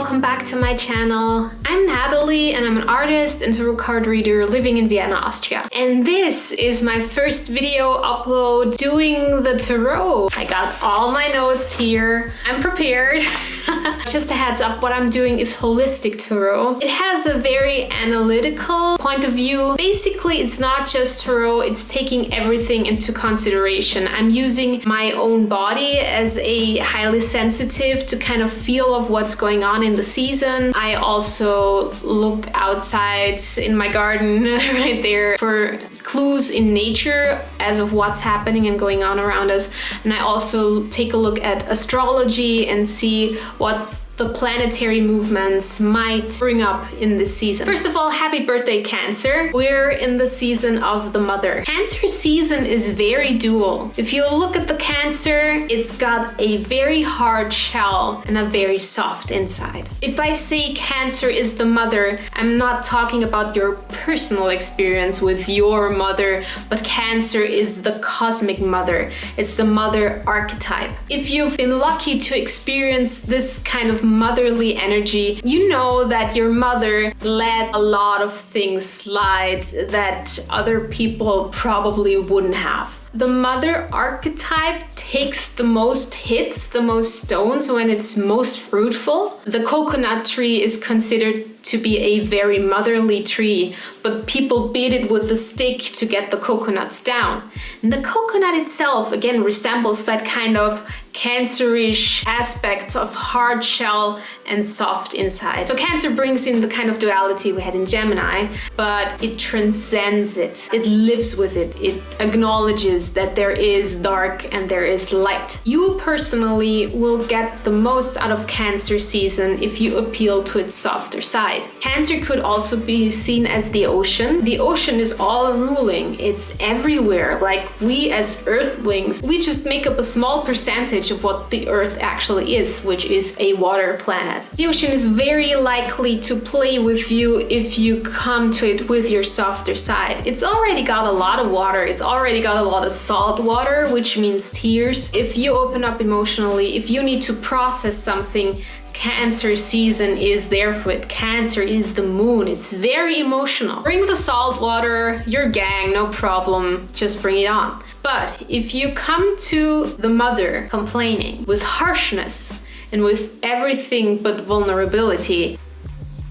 welcome back to my channel. I'm Natalie and I'm an artist and tarot card reader living in Vienna, Austria. And this is my first video upload doing the tarot. I got all my notes here. I'm prepared. Just a heads up, what I'm doing is holistic tarot. It has a very analytical point of view. Basically, it's not just tarot, it's taking everything into consideration. I'm using my own body as a highly sensitive to kind of feel of what's going on in the season. I also look outside in my garden right there for clues in nature as of what's happening and going on around us. And I also take a look at astrology and see what the planetary movements might bring up in this season. First of all, happy birthday, Cancer. We're in the season of the mother. Cancer season is very dual. If you look at the Cancer, it's got a very hard shell and a very soft inside. If I say Cancer is the mother, I'm not talking about your personal experience with your mother, but Cancer is the cosmic mother. It's the mother archetype. If you've been lucky to experience this kind of motherly energy, you know that your mother let a lot of things slide that other people probably wouldn't have. The mother archetype takes the most hits, the most stones when it's most fruitful. The coconut tree is considered to be a very motherly tree, but people beat it with a stick to get the coconuts down. And the coconut itself, again, resembles that kind of Cancerish aspects of hard shell and soft inside. So Cancer brings in the kind of duality we had in Gemini, but it transcends it. It lives with it. It acknowledges that there is dark and there is light. You personally will get the most out of Cancer season if you appeal to its softer side. Cancer could also be seen as the ocean. The ocean is all ruling. It's everywhere. Like we as earthlings, we just make up a small percentage of what the Earth actually is, which is a water planet. The ocean is very likely to play with you if you come to it with your softer side. It's already got a lot of water. It's already got a lot of salt water, which means tears. If you open up emotionally, if you need to process something, Cancer season is there for it. Cancer is the moon. It's very emotional. Bring the salt water, your gang, no problem. Just bring it on. But if you come to the mother complaining with harshness and with everything but vulnerability,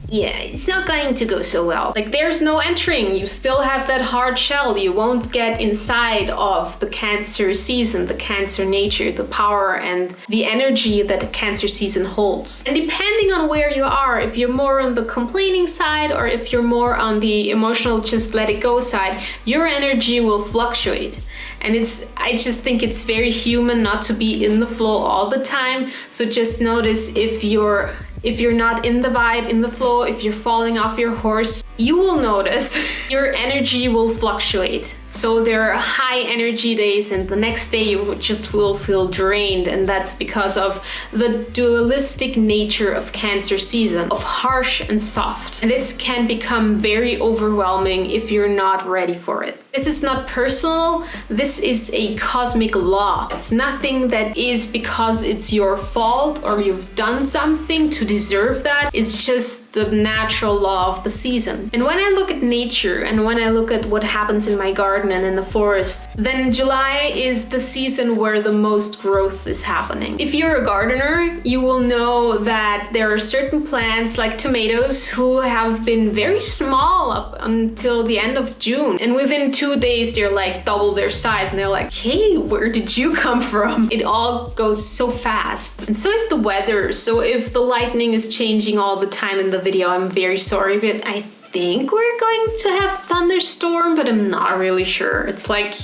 yeah, it's not going to go so well. Like there's no entering. You still have that hard shell. You won't get inside of the Cancer season, the Cancer nature, the power and the energy that the Cancer season holds. And depending on where you are, if you're more on the complaining side or if you're more on the emotional just let it go side, your energy will fluctuate. And I just think it's very human not to be in the flow all the time. So just notice if you're not in the vibe, in the flow, if you're falling off your horse, you will notice your energy will fluctuate. So there are high energy days and the next day you just will feel drained, and that's because of the dualistic nature of Cancer season, of harsh and soft. And this can become very overwhelming if you're not ready for it. This is not personal, this is a cosmic law. It's nothing that is because it's your fault or you've done something to deserve that. It's just the natural law of the season. And when I look at nature and when I look at what happens in my garden and in the forest, then July is the season where the most growth is happening. If you're a gardener, you will know that there are certain plants like tomatoes who have been very small up until the end of June. And within 2 days, they're like double their size and they're like, hey, where did you come from? It all goes so fast. And so is the weather. So if the lightning is changing all the time in the video, I'm very sorry, but I think we're going to have thunderstorm, but I'm not really sure. It's like,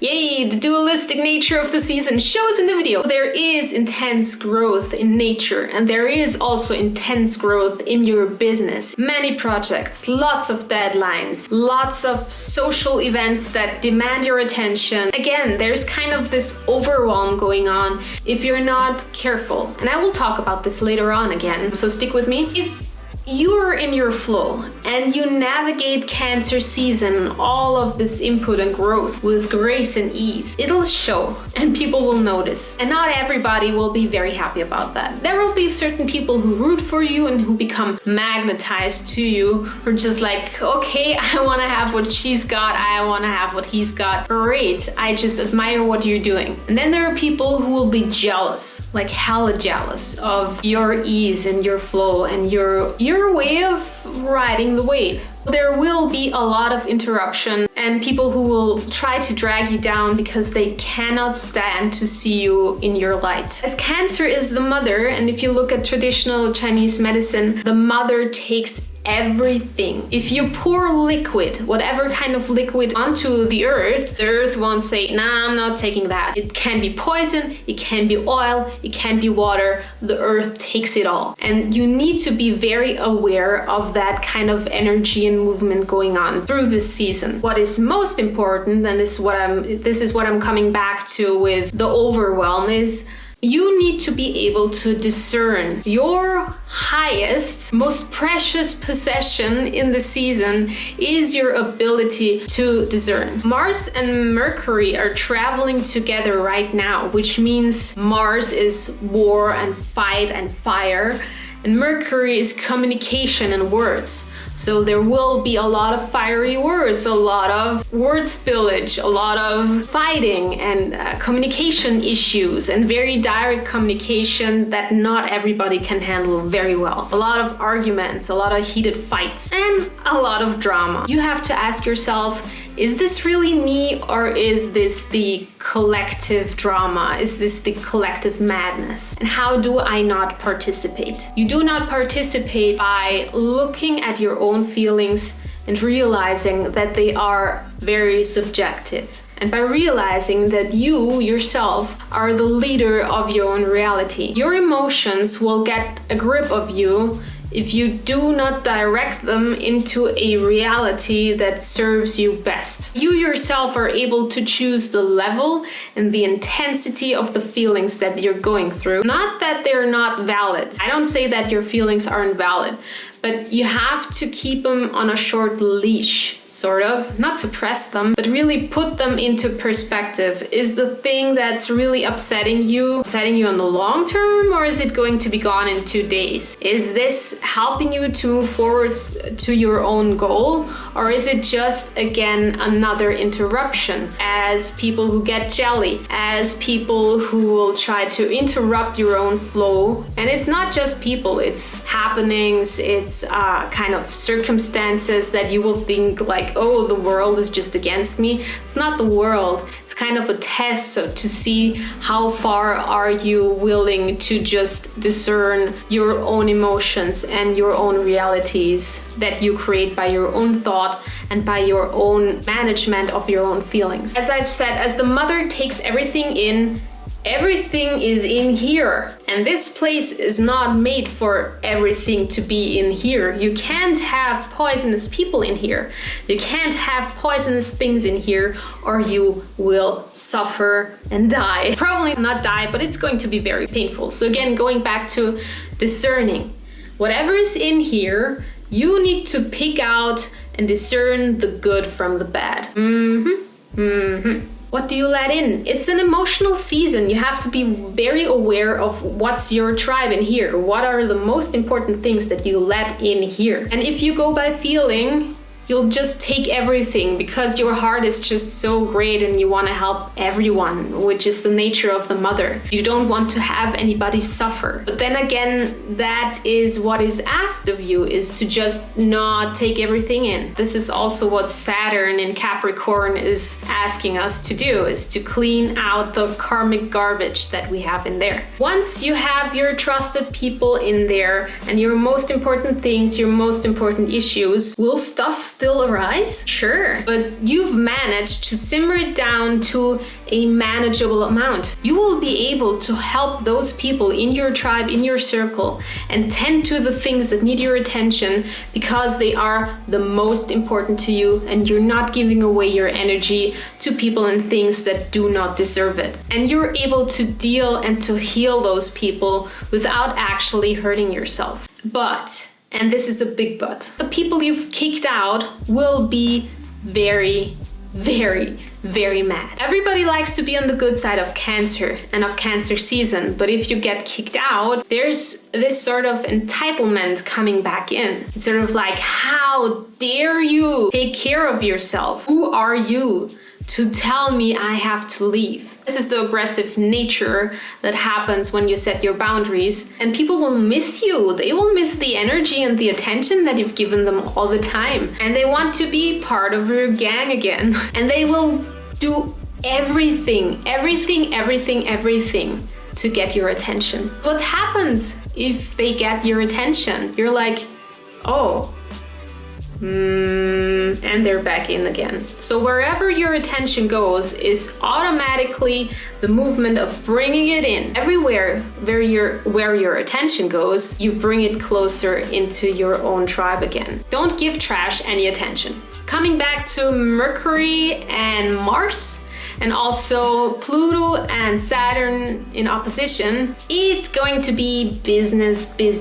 yay, the dualistic nature of the season shows in the video. There is intense growth in nature, and there is also intense growth in your business. Many projects, lots of deadlines, lots of social events that demand your attention. Again, there's kind of this overwhelm going on if you're not careful. And I will talk about this later on again, so stick with me. If you're in your flow and you navigate Cancer season, all of this input and growth with grace and ease, it'll show and people will notice. And not everybody will be very happy about that. There will be certain people who root for you and who become magnetized to you, who are just like, okay, I want to have what she's got, I want to have what he's got. Great, I just admire what you're doing. And then there are people who will be jealous, like hella jealous of your ease and your flow and your way of riding the wave. There will be a lot of interruption and people who will try to drag you down because they cannot stand to see you in your light. As Cancer is the mother, and if you look at traditional Chinese medicine, the mother takes everything. If you pour liquid, whatever kind of liquid, onto the earth won't say, nah, I'm not taking that. It can be poison, it can be oil, it can be water. The earth takes it all. And you need to be very aware of that kind of energy and movement going on through this season. What is most important, and this is what I'm coming back to with the overwhelm, is you need to be able to discern. Your highest, most precious possession in the season is your ability to discern. Mars and Mercury are traveling together right now, which means Mars is war and fight and fire, and Mercury is communication and words. So there will be a lot of fiery words, a lot of word spillage, a lot of fighting and communication issues, and very direct communication that not everybody can handle very well. A lot of arguments, a lot of heated fights, and a lot of drama. You have to ask yourself, is this really me, or is this the collective drama? Is this the collective madness? And how do I not participate? You do not participate by looking at your own feelings and realizing that they are very subjective. And by realizing that you yourself are the leader of your own reality. Your emotions will get a grip of you if you do not direct them into a reality that serves you best. You yourself are able to choose the level and the intensity of the feelings that you're going through. Not that they're not valid. I don't say that your feelings aren't valid, but you have to keep them on a short leash, sort of. Not suppress them, but really put them into perspective. Is the thing that's really upsetting you on the long term, or is it going to be gone in 2 days? Is this helping you to move forwards to your own goal, or is it just, again, another interruption? As people who get jelly, as people who will try to interrupt your own flow. And it's not just people, it's happenings, it's kind of circumstances that you will think like, oh, the world is just against me. It's not the world. It's kind of a test to see how far are you willing to just discern your own emotions and your own realities that you create by your own thought and by your own management of your own feelings. As I've said, as the mother takes everything in, everything is in here, and this place is not made for everything to be in here. You can't have poisonous people in here. You can't have poisonous things in here, or you will suffer and die. Probably not die, but it's going to be very painful. So again, going back to discerning. Whatever is in here, you need to pick out and discern the good from the bad. What do you let in? It's an emotional season. You have to be very aware of what's your tribe in here. What are the most important things that you let in here? And if you go by feeling, you'll just take everything because your heart is just so great and you want to help everyone, which is the nature of the mother. You don't want to have anybody suffer. But then again, that is what is asked of you, is to just not take everything in. This is also what Saturn in Capricorn is asking us to do, is to clean out the karmic garbage that we have in there. Once you have your trusted people in there and your most important things, your most important issues, will stuff still arise? Sure, but you've managed to simmer it down to a manageable amount. You will be able to help those people in your tribe, in your circle, and tend to the things that need your attention because they are the most important to you, and you're not giving away your energy to people and things that do not deserve it. And you're able to deal and to heal those people without actually hurting yourself. But And this is a big but. The people you've kicked out will be very, very, very mad. Everybody likes to be on the good side of Cancer and of Cancer season, but if you get kicked out, there's this sort of entitlement coming back in. It's sort of like, how dare you take care of yourself? Who are you to tell me I have to leave? This is the aggressive nature that happens when you set your boundaries, and people will miss you. They will miss the energy and the attention that you've given them all the time. And they want to be part of your gang again. And they will do everything to get your attention. What happens if they get your attention? You're like, oh, and they're back in again. So wherever your attention goes is automatically the movement of bringing it in. Everywhere where your attention goes, you bring it closer into your own tribe again. Don't give trash any attention. Coming back to Mercury and Mars, and also Pluto and Saturn in opposition, it's going to be business, busy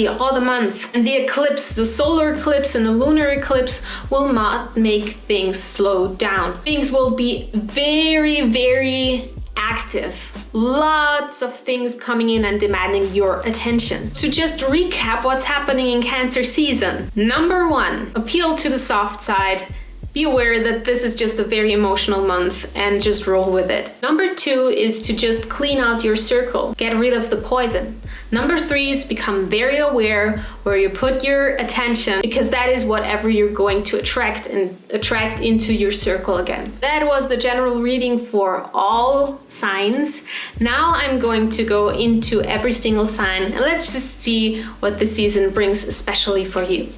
all the month. And the eclipse, the solar eclipse and the lunar eclipse will not make things slow down. Things will be very, very active. Lots of things coming in and demanding your attention. To just recap what's happening in Cancer season. Number 1, appeal to the soft side. Be aware that this is just a very emotional month and just roll with it. Number 2 is to just clean out your circle. Get rid of the poison. Number 3 is become very aware where you put your attention, because that is whatever you're going to attract into your circle again. That was the general reading for all signs. Now I'm going to go into every single sign and let's just see what the season brings especially for you.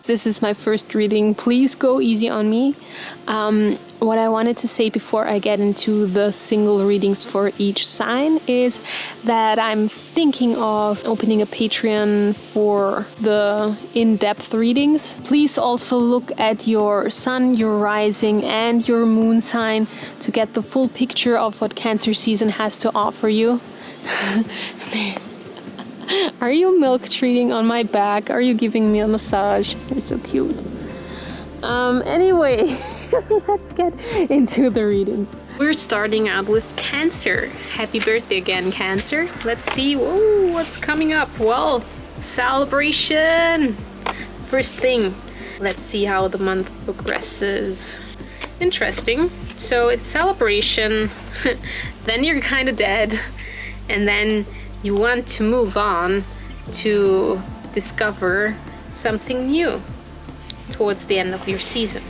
This is my first reading. Please go easy on me. What I wanted to say before I get into the single readings for each sign is that I'm thinking of opening a Patreon for the in-depth readings. Please also look at your sun, your rising, and your moon sign to get the full picture of what Cancer season has to offer you. Are you milk treating on my back? Are you giving me a massage? You're so cute. Anyway, let's get into the readings. We're starting out with Cancer. Happy birthday again, Cancer. Let's see what's coming up. Well, celebration. First thing, let's see how the month progresses. Interesting. So it's celebration, then you're kind of dead, and then you want to move on to discover something new towards the end of your season.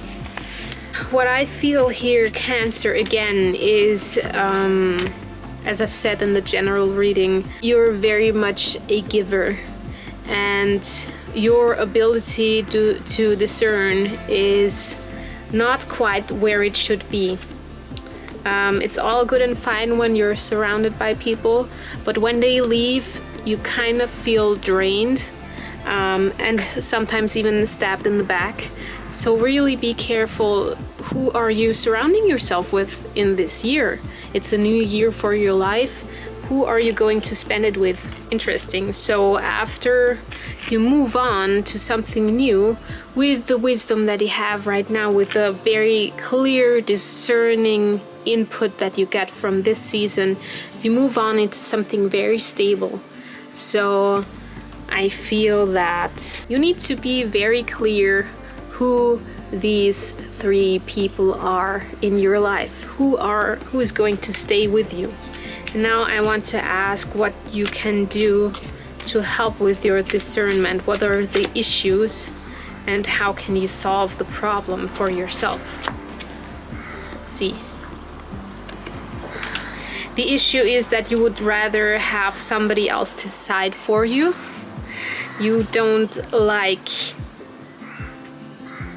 What I feel here, Cancer, again, is, as I've said in the general reading, you're very much a giver, and your ability to discern is not quite where it should be. It's all good and fine when you're surrounded by people, but when they leave, you kind of feel drained, and sometimes even stabbed in the back. So really be careful. Who are you surrounding yourself with in this year? It's a new year for your life. Who are you going to spend it with? Interesting. So after you move on to something new, with the wisdom that you have right now, with a very clear, discerning input that you get from this season, you move on into something very stable. So I feel that you need to be very clear who these 3 people are in your life, who is going to stay with you. And now I want to ask what you can do to help with your discernment. What are the issues and how can you solve the problem for yourself? Let's see. The issue is that you would rather have somebody else decide for you. You don't like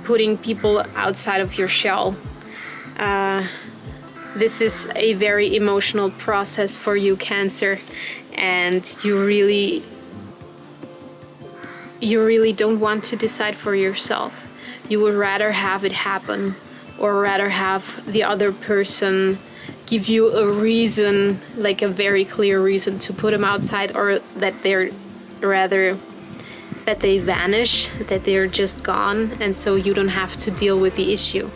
putting people outside of your shell. This is a very emotional process for you, Cancer, and you really don't want to decide for yourself. You would rather have it happen, or rather have the other person give you a reason, like a very clear reason to put them outside, or that they're rather that they vanish, that they're just gone, and so you don't have to deal with the issue.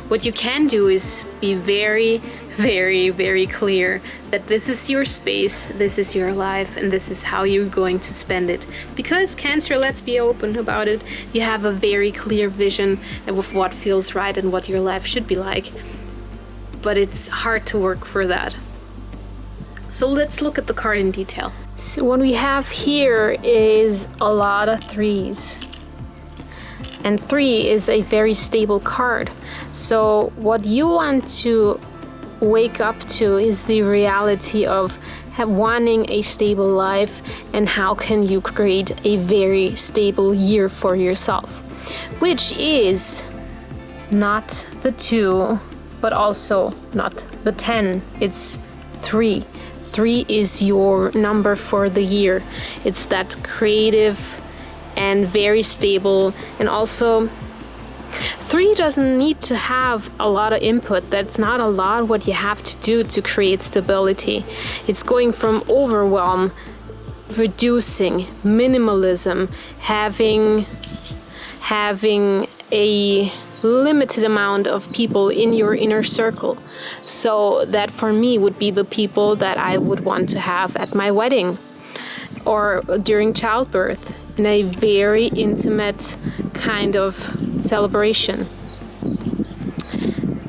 What you can do is be very, very, very clear that this is your space, this is your life, and this is how you're going to spend it. Because Cancer, let's be open about it, you have a very clear vision of what feels right and what your life should be like. But it's hard to work for that. So let's look at the card in detail. So what we have here is a lot of threes. And 3 is a very stable card. So what you want to wake up to is the reality of wanting a stable life, and how can you create a very stable year for yourself, which is not the 2, but also not the 10. It's 3. 3 is your number for the year. It's that creative and very stable, and also 3 doesn't need to have a lot of input. That's not a lot what you have to do to create stability. It's going from overwhelm, reducing, minimalism, having a limited amount of people in your inner circle. So that for me would be the people that I would want to have at my wedding or during childbirth, in a very intimate kind of celebration,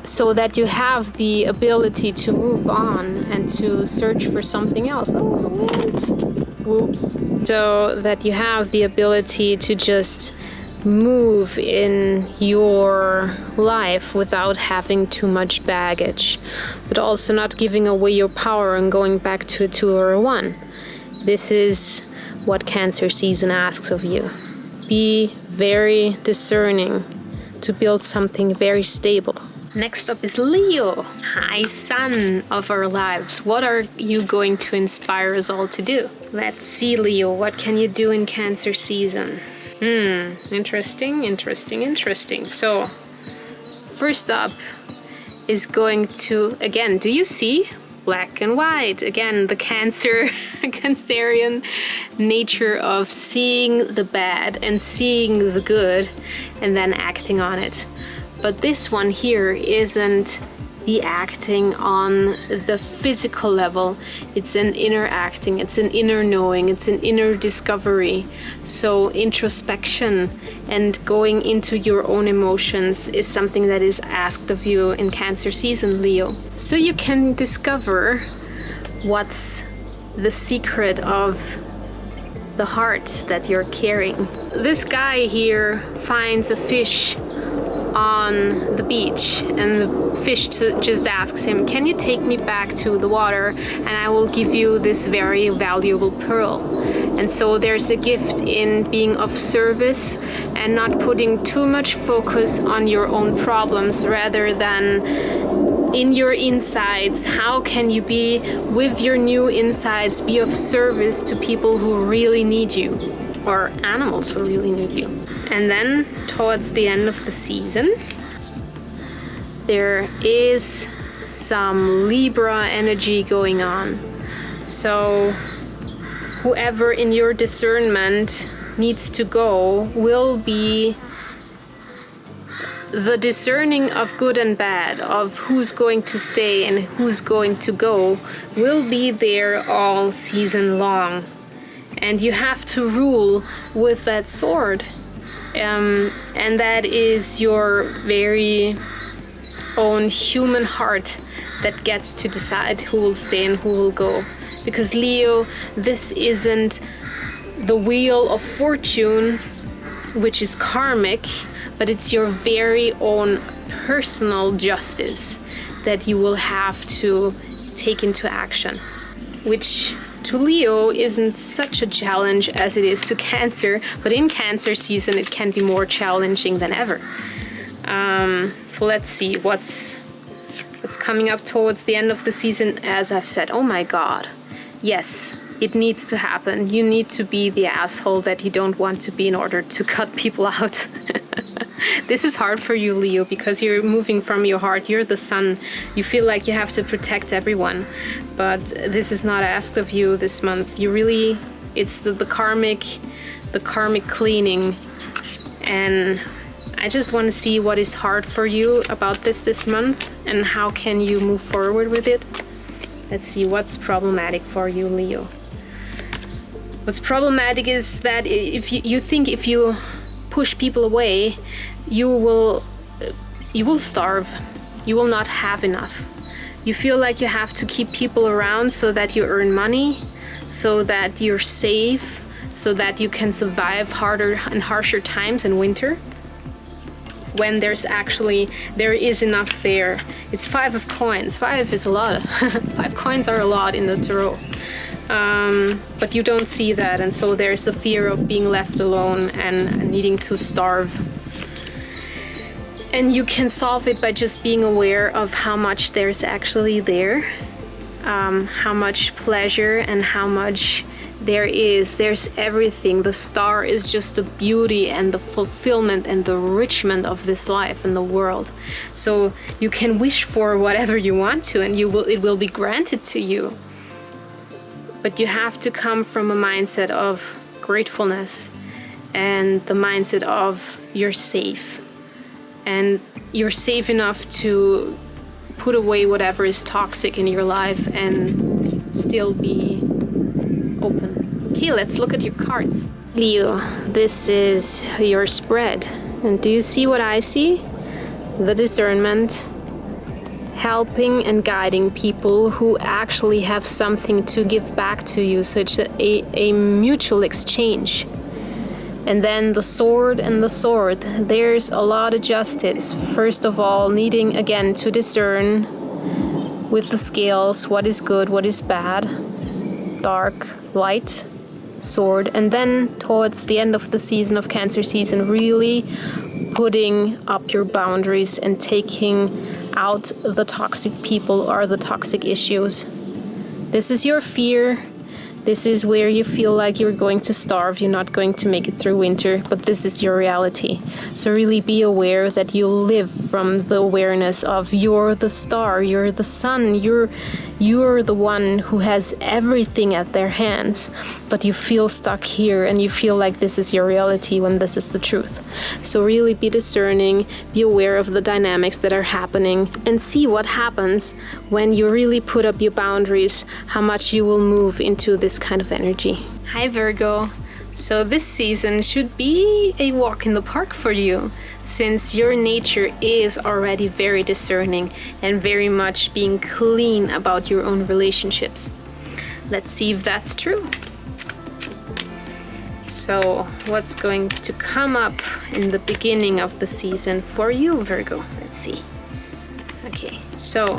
so that you have the ability to move on and to search for something else. Oh, whoops. So that you have the ability to just move in your life without having too much baggage, but also not giving away your power and going back to a 2 or a 1. This is what Cancer season asks of you. Be very discerning to build something very stable. Next up is Leo, high sun of our lives. What are you going to inspire us all to do? Let's see, Leo, what can you do in Cancer season? Interesting. So, first up is going to, again, do you see? Black and white. Again, the Cancerian nature of seeing the bad and seeing the good and then acting on it. But this one here isn't the acting on the physical level. It's an inner acting, it's an inner knowing, it's an inner discovery. So introspection and going into your own emotions is something that is asked of you in Cancer season, Leo. So you can discover what's the secret of the heart that you're carrying. This guy here finds a fish on the beach, and the fish just asks him, can you take me back to the water and I will give you this very valuable pearl. And so there's a gift in being of service and not putting too much focus on your own problems rather than in your insides. How can you be with your new insides, be of service to people who really need you, or animals who really need you. And then towards the end of the season, there is some Libra energy going on. So whoever in your discernment needs to go will be the discerning of good and bad, of who's going to stay and who's going to go, will be there all season long. And you have to rule with that sword. And that is your very own human heart that gets to decide who will stay and who will go. Because Leo, this isn't the wheel of fortune, which is karmic, but it's your very own personal justice that you will have to take into action, which to Leo isn't such a challenge as it is to Cancer, but in Cancer season it can be more challenging than ever. So let's see what's coming up towards the end of the season. As I've said, oh my god, yes, it needs to happen. You need to be the asshole that you don't want to be in order to cut people out. This is hard for you, Leo, because you're moving from your heart. You're the sun. You feel like you have to protect everyone. But this is not asked of you this month. You really, it's the karmic cleaning. And I just want to see what is hard for you about this month and how can you move forward with it. Let's see what's problematic for you, Leo. What's problematic is that if you think if you push people away, you will starve. You will not have enough. You feel like you have to keep people around so that you earn money, so that you're safe, so that you can survive harder and harsher times in winter. When there is enough there. It's 5 of coins. 5 is a lot. 5 coins are a lot in the tarot. But you don't see that, and so there's the fear of being left alone and needing to starve. And you can solve it by just being aware of how much there's actually there, how much pleasure and how much there's everything. The star is just the beauty and the fulfillment and the enrichment of this life and the world. So you can wish for whatever you want to, and it will be granted to you. But you have to come from a mindset of gratefulness and the mindset of you're safe. And you're safe enough to put away whatever is toxic in your life and still be open. Okay, let's look at your cards. Leo, this is your spread. And do you see what I see? The discernment, helping and guiding people who actually have something to give back to you, such a mutual exchange. And then the sword and the sword. There's a lot of justice. First of all, needing again to discern with the scales what is good, what is bad, dark, light, sword. And then towards the end of the season of Cancer season, really putting up your boundaries and taking out the toxic people or the toxic issues. This is your fear. This is where you feel like you're going to starve, you're not going to make it through winter, but this is your reality. So really be aware that you live from the awareness of you're the star, you're the sun, you're the one who has everything at their hands, but you feel stuck here and you feel like this is your reality when this is the truth. So really be discerning, be aware of the dynamics that are happening, and see what happens when you really put up your boundaries, how much you will move into this kind of energy. Hi Virgo. So this season should be a walk in the park for you, since your nature is already very discerning and very much being clean about your own relationships. Let's see if that's true. So what's going to come up in the beginning of the season for you, Virgo? Let's see. Okay, so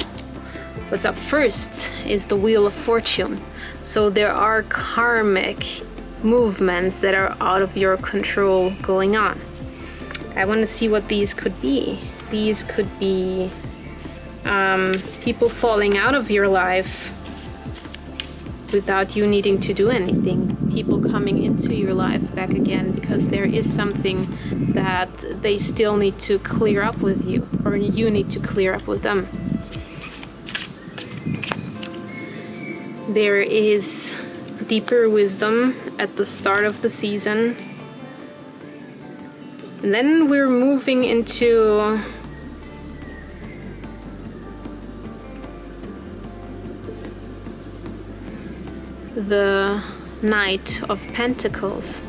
what's up first is the Wheel of Fortune. So there are karmic movements that are out of your control going on. I want to see what these could be. These could be people falling out of your life without you needing to do anything. People coming into your life back again because there is something that they still need to clear up with you, or you need to clear up with them. There is deeper wisdom at the start of the season. And then we're moving into the Knight of Pentacles.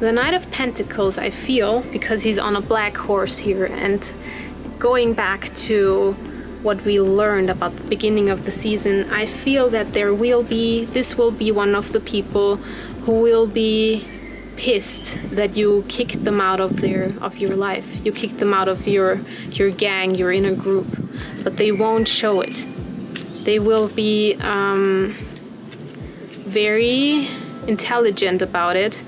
The Knight of Pentacles, I feel, because he's on a black horse here, and going back to what we learned about the beginning of the season, I feel that this will be one of the people who will be pissed that you kicked them out of your life. You kicked them out of your gang, your inner group, but they won't show it. They will be very intelligent about it,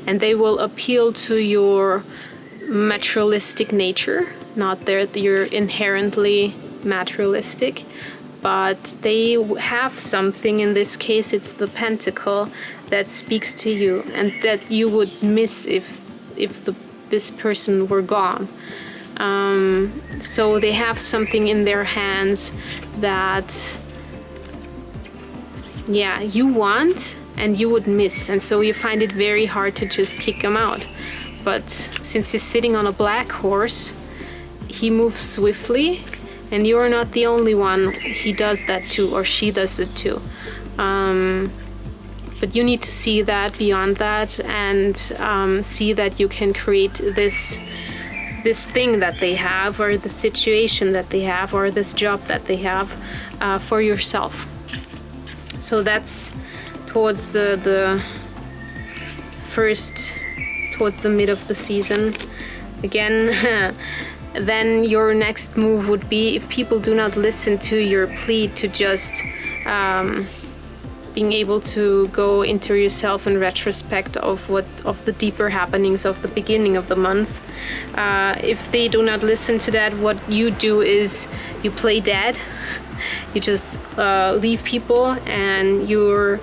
and they will appeal to your materialistic nature. Not that you're inherently materialistic, but they have something. In this case, it's the Pentacle that speaks to you, and that you would miss if this person were gone. So they have something in their hands that, yeah, you want and you would miss, and so you find it very hard to just kick him out. But since he's sitting on a black horse, he moves swiftly, and you're not the only one. He does that too, or she does it too. But you need to see that beyond that, and see that you can create this thing that they have, or the situation that they have, or this job that they have for yourself. So that's towards the mid of the season. Again, then your next move would be, if people do not listen to your plea, to just being able to go into yourself in retrospect of the deeper happenings of the beginning of the month. If they do not listen to that, what you do is you play dead. You just leave people, and you're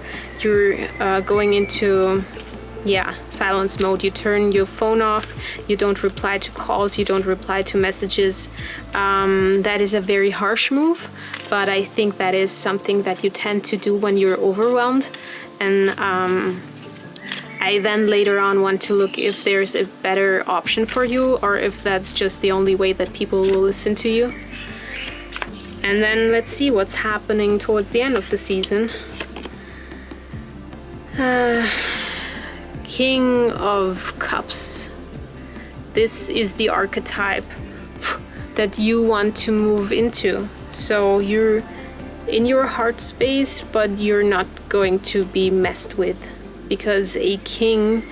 going into silence mode. You turn your phone off. You don't reply to calls. You don't reply to messages. That is a very harsh move, but I think that is something that you tend to do when you're overwhelmed. And I then later on want to look if there's a better option for you, or if that's just the only way that people will listen to you. And then let's see what's happening towards the end of the season. King of Cups. This is the archetype that you want to move into. So you're in your heart space, but you're not going to be messed with, because a king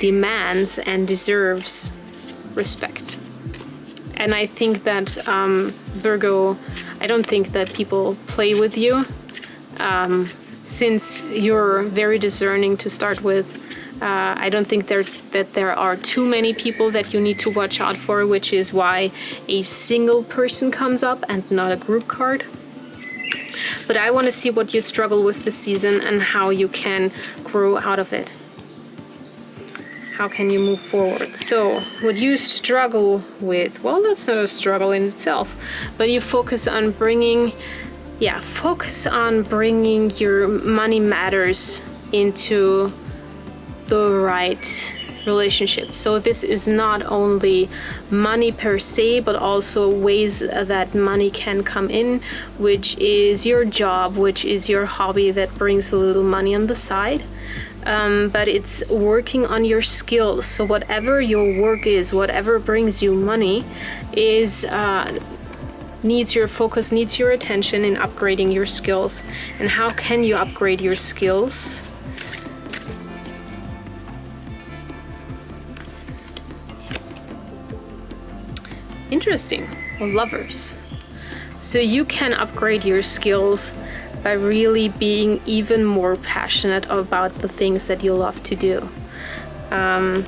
demands and deserves respect. And I think that Virgo, I don't think that people play with you, since you're very discerning to start with. I don't think that there are too many people that you need to watch out for, which is why a single person comes up and not a group card. But I want to see what you struggle with this season and how you can grow out of it. How can you move forward? So what you struggle with, well, that's not a struggle in itself, but you focus on bringing your money matters into the right relationship. So this is not only money per se, but also ways that money can come in, which is your job, which is your hobby that brings a little money on the side. But it's working on your skills. So whatever your work is, whatever brings you money, is needs your focus, needs your attention in upgrading your skills. And how can you upgrade your skills? Interesting. Lovers. So you can upgrade your skills by really being even more passionate about the things that you love to do.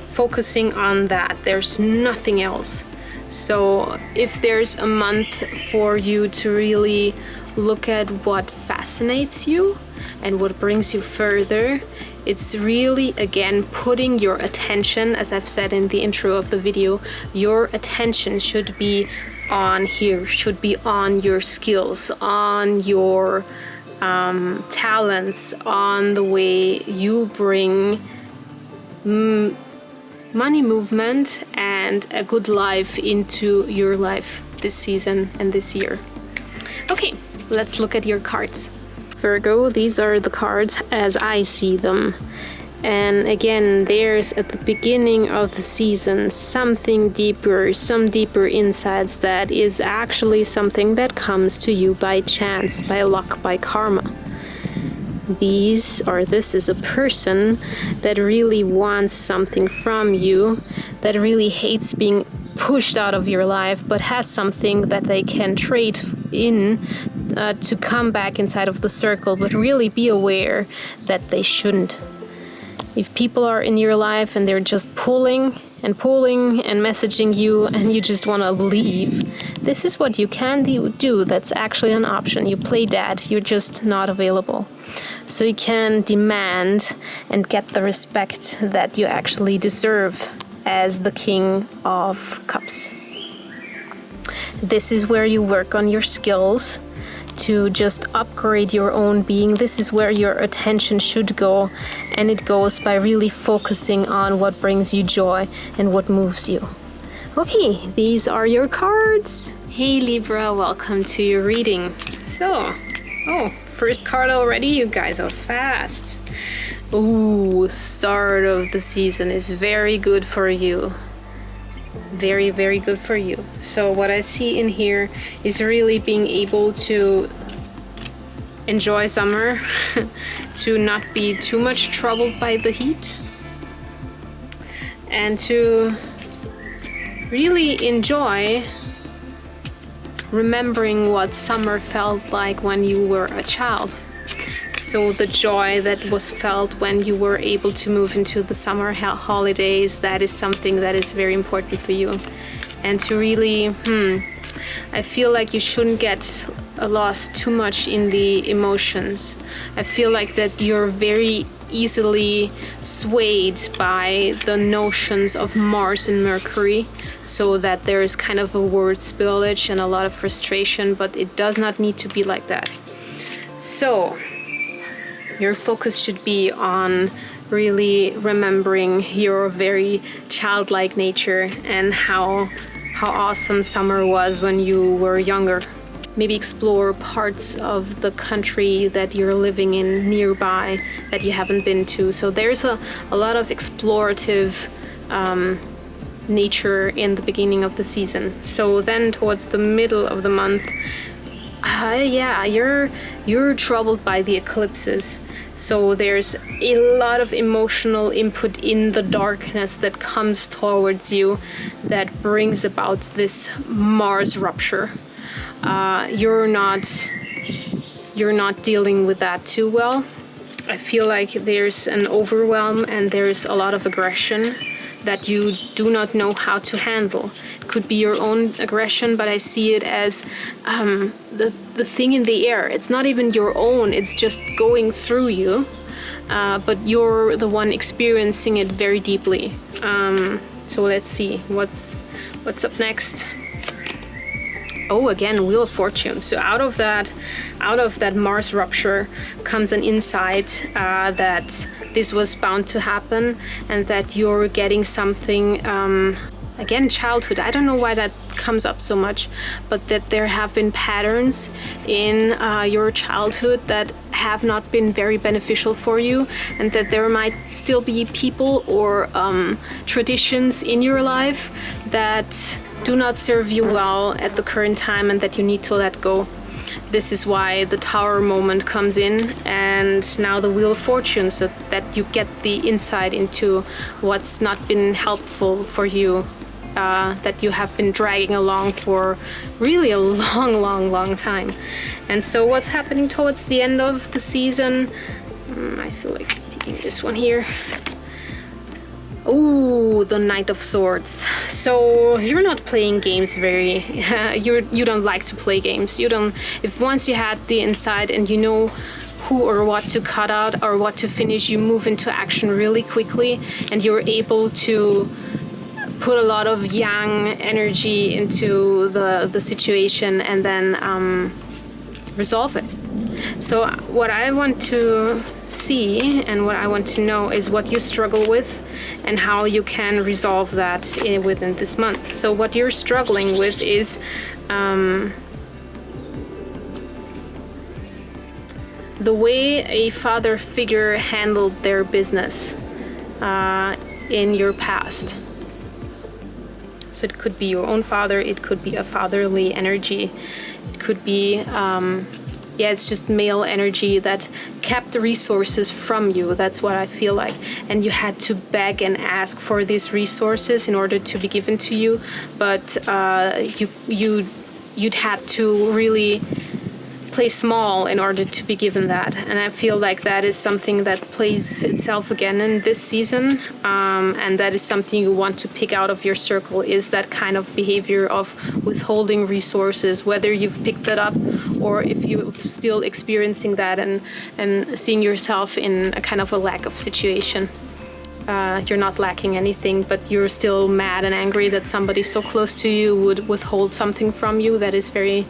Focusing on that. There's nothing else. So if there's a month for you to really look at what fascinates you and what brings you further, it's really, again, putting your attention, as I've said in the intro of the video, your attention should be on here, should be on your skills, on your talents, on the way you bring money movement and a good life into your life this season and this year. Okay, let's look at your cards. Virgo, these are the cards as I see them. And again, there's at the beginning of the season something deeper, some deeper insights that is actually something that comes to you by chance, by luck, by karma. This is a person that really wants something from you, that really hates being pushed out of your life, but has something that they can trade in to come back inside of the circle, but really be aware that they shouldn't. If people are in your life and they're just pulling and messaging you and you just want to leave, this is what you can do. That's actually an option. You play dead, you're just not available. So you can demand and get the respect that you actually deserve as the King of Cups. This is where you work on your skills to just upgrade your own being. This is where your attention should go, and it goes by really focusing on what brings you joy and what moves you. Okay, these are your cards. Hey Libra, welcome to your reading. So, first card already, you guys are fast. Ooh, start of the season is very good for you. Very, very good for you. So what I see in here is really being able to enjoy summer, to not be too much troubled by the heat, and to really enjoy remembering what summer felt like when you were a child. So the joy that was felt when you were able to move into the summer holidays, that is something that is very important for you. And to really, I feel like you shouldn't get lost too much in the emotions. I feel like that you're very easily swayed by the notions of Mars and Mercury, so that there is kind of a word spillage and a lot of frustration, but it does not need to be like that. So your focus should be on really remembering your very childlike nature and how awesome summer was when you were younger. Maybe explore parts of the country that you're living in nearby that you haven't been to. So there's a lot of explorative nature in the beginning of the season. So then towards the middle of the month, you're troubled by the eclipses. So there's a lot of emotional input in the darkness that comes towards you that brings about this Mars rupture. You're not dealing with that too well. I feel like there's an overwhelm and there's a lot of aggression that you do not know how to handle. It could be your own aggression, but I see it as the thing in the air. It's not even your own, it's just going through you, but you're the one experiencing it very deeply. So let's see what's up next. Oh, again, Wheel of Fortune. So out of that Mars rupture comes an insight that this was bound to happen, and that you're getting something, again, childhood. I don't know why that comes up so much, but that there have been patterns in your childhood that have not been very beneficial for you, and that there might still be people or traditions in your life that do not serve you well at the current time and that you need to let go. This is why the Tower moment comes in, and now the Wheel of Fortune, so that you get the insight into what's not been helpful for you, that you have been dragging along for really a long time. And so what's happening towards the end of the season? I feel like picking this one here. Ooh, the Knight of Swords. So you're not playing games very. You don't like to play games. You don't. If once you had the insight and you know who or what to cut out or what to finish, you move into action really quickly, and you're able to put a lot of yang energy into the situation and then resolve it. So what I want to see and what I want to know is what you struggle with and how you can resolve that within this month. So what you're struggling with is the way a father figure handled their business in your past. So it could be your own father, it could be a fatherly energy, it could be it's just male energy that kept the resources from you. That's what I feel like. And you had to beg and ask for these resources in order to be given to you. But you'd had to really play small in order to be given that. And I feel like that is something that plays itself again in this season. And that is something you want to pick out of your circle, is that kind of behavior of withholding resources, whether you've picked that up or if you're still experiencing that and seeing yourself in a kind of a lack of situation. you're not lacking anything, but you're still mad and angry that somebody so close to you would withhold something from you that is very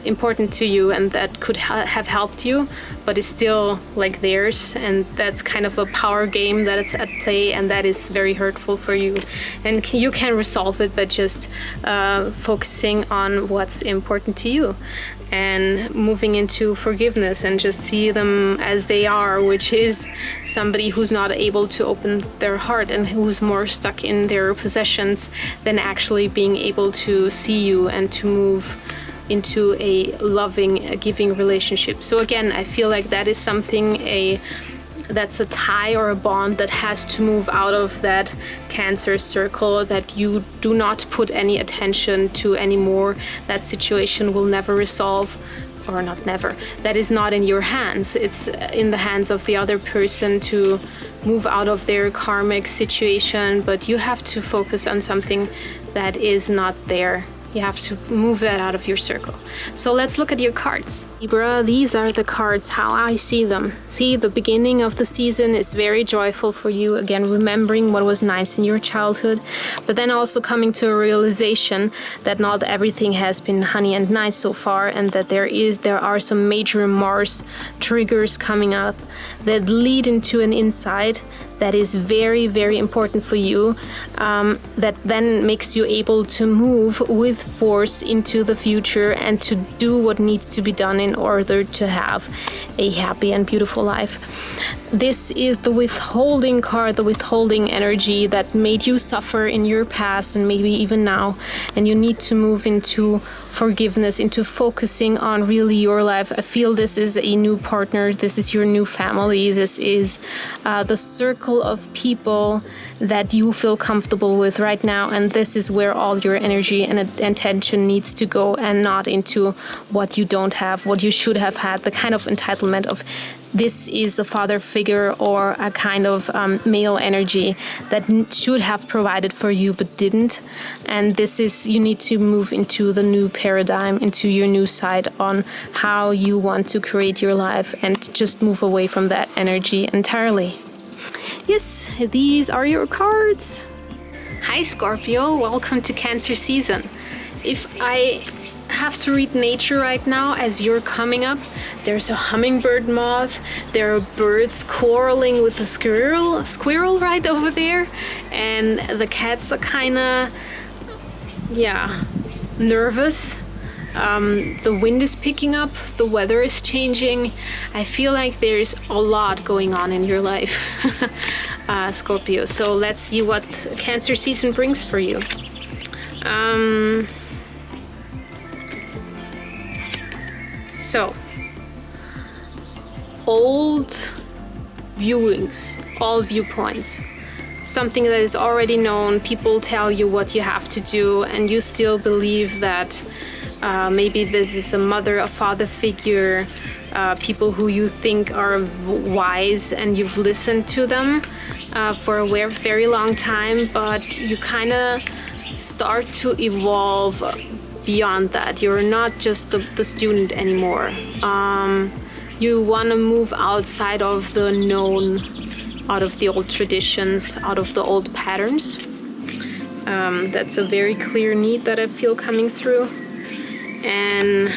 important to you and that could have helped you, but is still like theirs, and that's kind of a power game that is at play, and that is very hurtful for you. And you can resolve it by just focusing on what's important to you and moving into forgiveness and just see them as they are, which is somebody who's not able to open their heart and who's more stuck in their possessions than actually being able to see you and to move into a loving, giving relationship. So again, I feel like that is something, that's a tie or a bond that has to move out of that Cancer circle that you do not put any attention to anymore. That situation will never resolve, or not never. That is not in your hands. It's in the hands of the other person to move out of their karmic situation, but you have to focus on something that is not there. You have to move that out of your circle. So let's look at your cards. Libra, these are the cards, how I see them. See, the beginning of the season is very joyful for you. Again, remembering what was nice in your childhood, but then also coming to a realization that not everything has been honey and nice so far, and that there are some major Mars triggers coming up that lead into an insight that is very, very important for you, that then makes you able to move with force into the future and to do what needs to be done in order to have a happy and beautiful life. This is the withholding card, the withholding energy that made you suffer in your past and maybe even now, and you need to move into forgiveness, into focusing on really your life. I feel this is a new partner, this is your new family, this is the circle of people that you feel comfortable with right now, and this is where all your energy and attention needs to go, and not into what you don't have, what you should have had, the kind of entitlement of this is a father figure or a kind of male energy that should have provided for you but didn't. And this is, you need to move into the new paradigm, into your new side on how you want to create your life, and just move away from that energy entirely. Yes, these are your cards. Hi Scorpio, welcome to Cancer season. If I have to read nature right now as you're coming up, there's a hummingbird moth, there are birds quarreling with a squirrel right over there, and the cats are kind of, nervous. The wind is picking up, the weather is changing. I feel like there's a lot going on in your life, Scorpio. So let's see what Cancer season brings for you. So, old viewings, all viewpoints, something that is already known, people tell you what you have to do, and you still believe that maybe this is a mother, a father figure, people who you think are wise, and you've listened to them for a very long time, but you kind of start to evolve beyond that. You're not just the student anymore. You want to move outside of the known, out of the old traditions, out of the old patterns. That's a very clear need that I feel coming through. And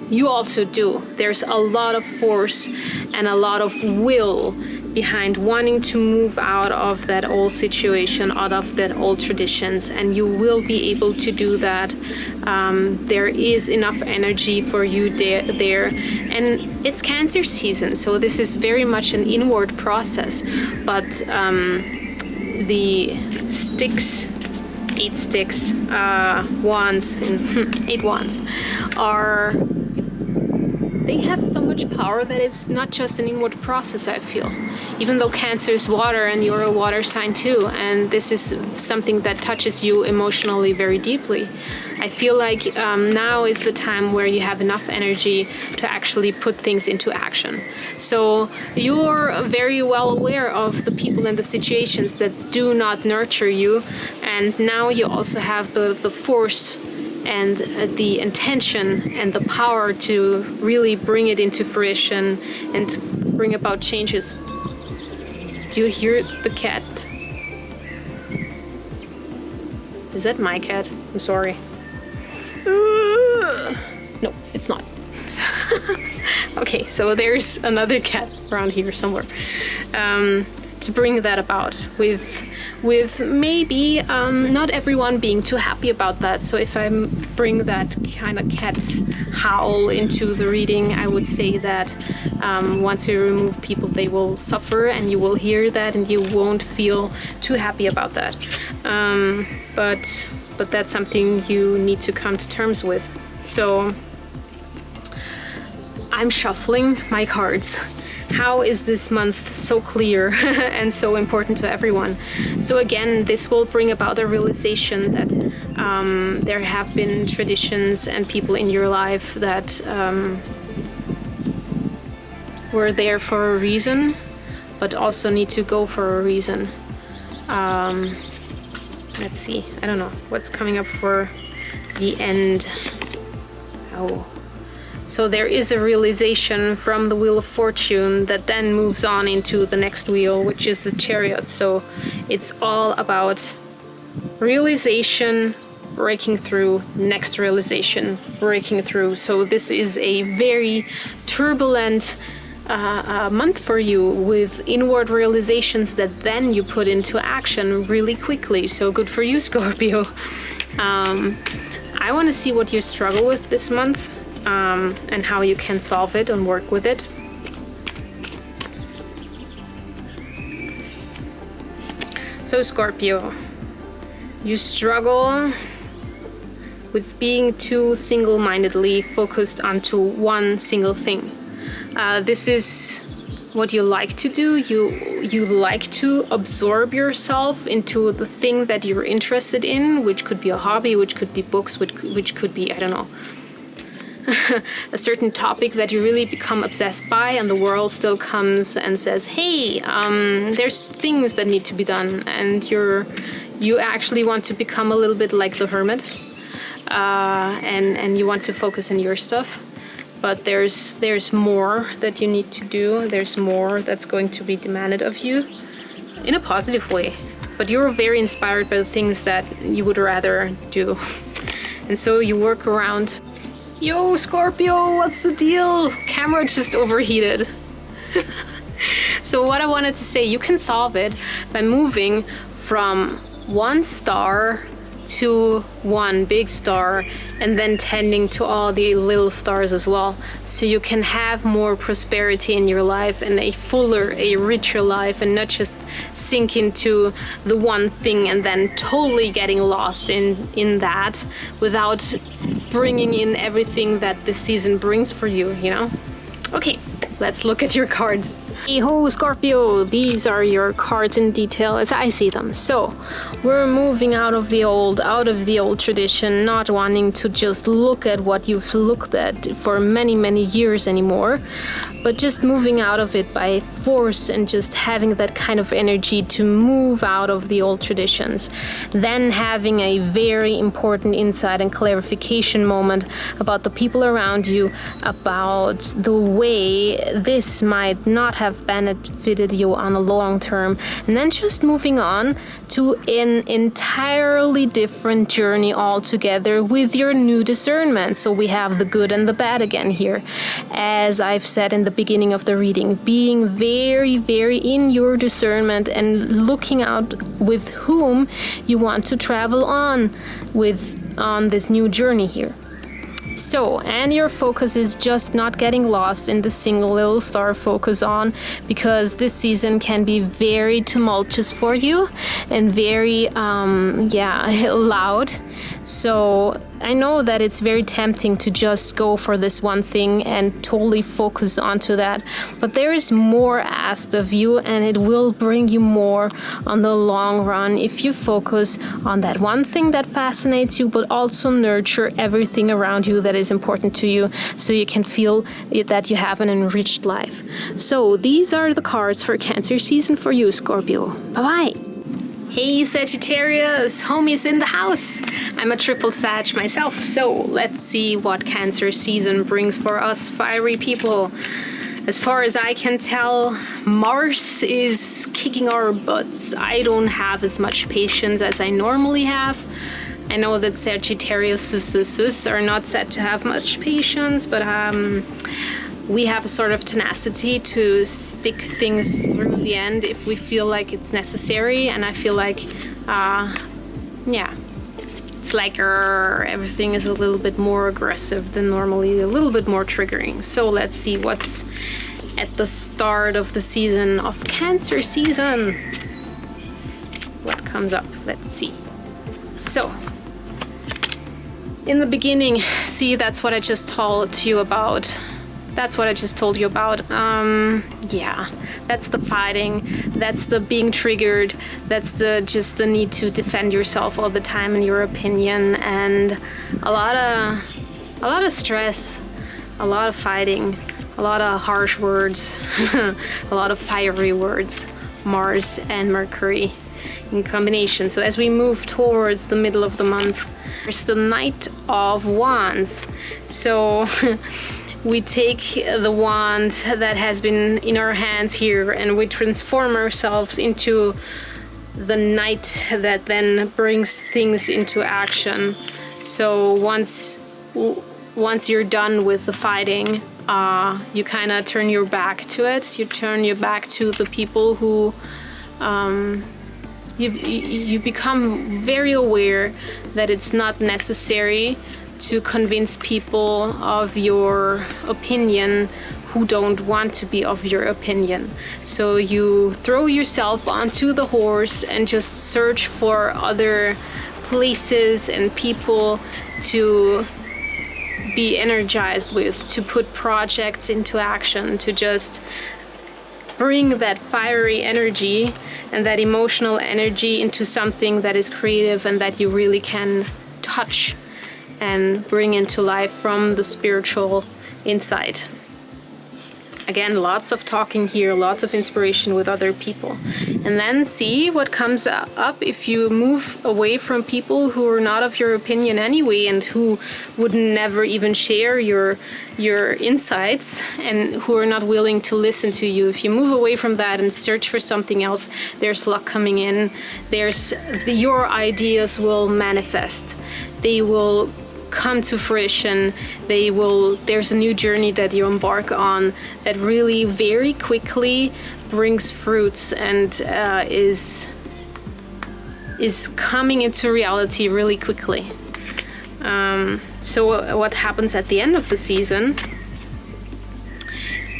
you also do. There's a lot of force and a lot of will behind wanting to move out of that old situation, out of that old traditions, and you will be able to do that. There is enough energy for you there, and it's Cancer season, so this is very much an inward process, but the sticks, 8 sticks, wands, and 8 wands are, they have so much power that it's not just an inward process, I feel. Even though Cancer is water and you're a water sign too, and this is something that touches you emotionally very deeply, I feel like now is the time where you have enough energy to actually put things into action. So you're very well aware of the people and the situations that do not nurture you, and now you also have the force and the intention and the power to really bring it into fruition and bring about changes. Do you hear the cat? Is that my cat? I'm sorry. No, it's not. Okay, so there's another cat around here somewhere. To bring that about with maybe not everyone being too happy about that. So if I bring that kind of cat howl into the reading, I would say that once you remove people, they will suffer, and you will hear that, and you won't feel too happy about that. But that's something you need to come to terms with. So I'm shuffling my cards. How is this month so clear and so important to everyone? So again, this will bring about a realization that there have been traditions and people in your life that were there for a reason, but also need to go for a reason. Let's see, I don't know what's coming up for the end. Oh. So there is a realization from the Wheel of Fortune that then moves on into the next wheel, which is the Chariot. So it's all about realization, breaking through, next realization, breaking through. So this is a very turbulent month for you, with inward realizations that then you put into action really quickly. So good for you, Scorpio. I want to see what you struggle with this month. And how you can solve it and work with it. So Scorpio, you struggle with being too single-mindedly focused onto one single thing. This is what you like to do. You like to absorb yourself into the thing that you're interested in, which could be a hobby, which could be books, which could be, I don't know, a certain topic that you really become obsessed by, and the world still comes and says, hey, there's things that need to be done, and you actually want to become a little bit like the hermit, and you want to focus on your stuff, but there's more that you need to do. There's more that's going to be demanded of you in a positive way, but you're very inspired by the things that you would rather do, and so you work around. Yo, Scorpio, what's the deal? Camera just overheated. So what I wanted to say, you can solve it by moving from one star to one big star, and then tending to all the little stars as well, so you can have more prosperity in your life and a fuller, a richer life, and not just sink into the one thing and then totally getting lost in that without bringing in everything that this season brings for you, you know? Okay, let's look at your cards. Hey ho, Scorpio, these are your cards in detail as I see them. So we're moving out of the old tradition, not wanting to just look at what you've looked at for many years anymore, but just moving out of it by force and just having that kind of energy to move out of the old traditions. Then having a very important insight and clarification moment about the people around you, about the way this might not have benefited you on a long term, and then just moving on to an entirely different journey altogether with your new discernment. So we have the good and the bad again here. As I've said in the beginning of the reading, being very in your discernment and looking out with whom you want to travel on this new journey here. So, and your focus is just not getting lost in the single little star focus on, because this season can be very tumultuous for you and very, loud. So I know that it's very tempting to just go for this one thing and totally focus onto that, but there is more asked of you, and it will bring you more on the long run if you focus on that one thing that fascinates you, but also nurture everything around you that is important to you, so you can feel that you have an enriched life. So these are the cards for Cancer season for you, Scorpio. Bye-bye. Hey Sagittarius, homies in the house. I'm a triple Sag myself, so let's see what Cancer season brings for us fiery people. As far as I can tell, Mars is kicking our butts. I don't have as much patience as I normally have. I know that Sagittarius are not said to have much patience, but we have a sort of tenacity to stick things through the end if we feel like it's necessary. And I feel like, yeah, it's like everything is a little bit more aggressive than normally, a little bit more triggering. So let's see what's at the start of the season of Cancer season. What comes up? Let's see. So, in the beginning, see, that's what I just told you about. That's what I just told you about. Yeah, that's the fighting. That's the being triggered. That's just the need to defend yourself all the time in your opinion, and a lot of stress, a lot of fighting, a lot of harsh words, a lot of fiery words. Mars and Mercury in combination. So as we move towards the middle of the month, there's the Knight of Wands. So we take the wand that has been in our hands here and we transform ourselves into the knight that then brings things into action. So once you're done with the fighting, you kind of turn your back to it. You turn your back to the people who you become very aware that it's not necessary to convince people of your opinion who don't want to be of your opinion. So you throw yourself onto the horse and just search for other places and people to be energized with, to put projects into action, to just bring that fiery energy and that emotional energy into something that is creative and that you really can touch and bring into life from the spiritual inside. Again, lots of talking here, lots of inspiration with other people. And then see what comes up if you move away from people who are not of your opinion anyway and who would never even share your insights and who are not willing to listen to you. If you move away from that and search for something else, there's luck coming in. Your ideas will manifest. They will come to fruition. There's a new journey that you embark on that really very quickly brings fruits and is coming into reality really quickly. So what happens at the end of the season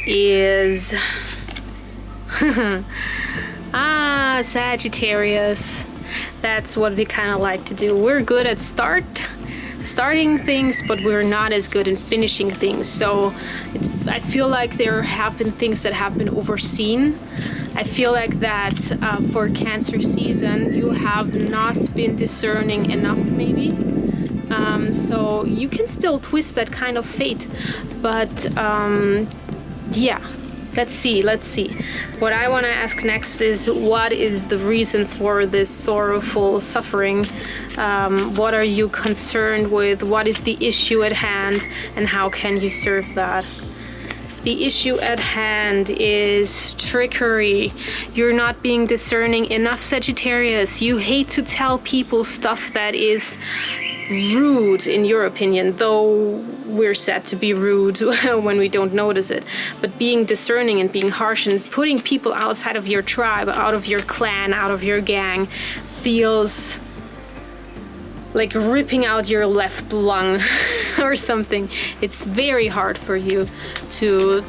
is Sagittarius. That's what we kind of like to do. We're good at starting things, but we're not as good in finishing things. So I feel like there have been things that have been overseen. I feel like that for Cancer season, you have not been discerning enough maybe. So you can still twist that kind of fate. But yeah, let's see. What I want to ask next is, what is the reason for this sorrowful suffering? What are you concerned with? What is the issue at hand, and how can you serve that? The issue at hand is trickery. You're not being discerning enough, Sagittarius. You hate to tell people stuff that is rude in your opinion, though we're said to be rude when we don't notice it. But being discerning and being harsh and putting people outside of your tribe, out of your clan, out of your gang, feels like ripping out your left lung or something. It's very hard for you to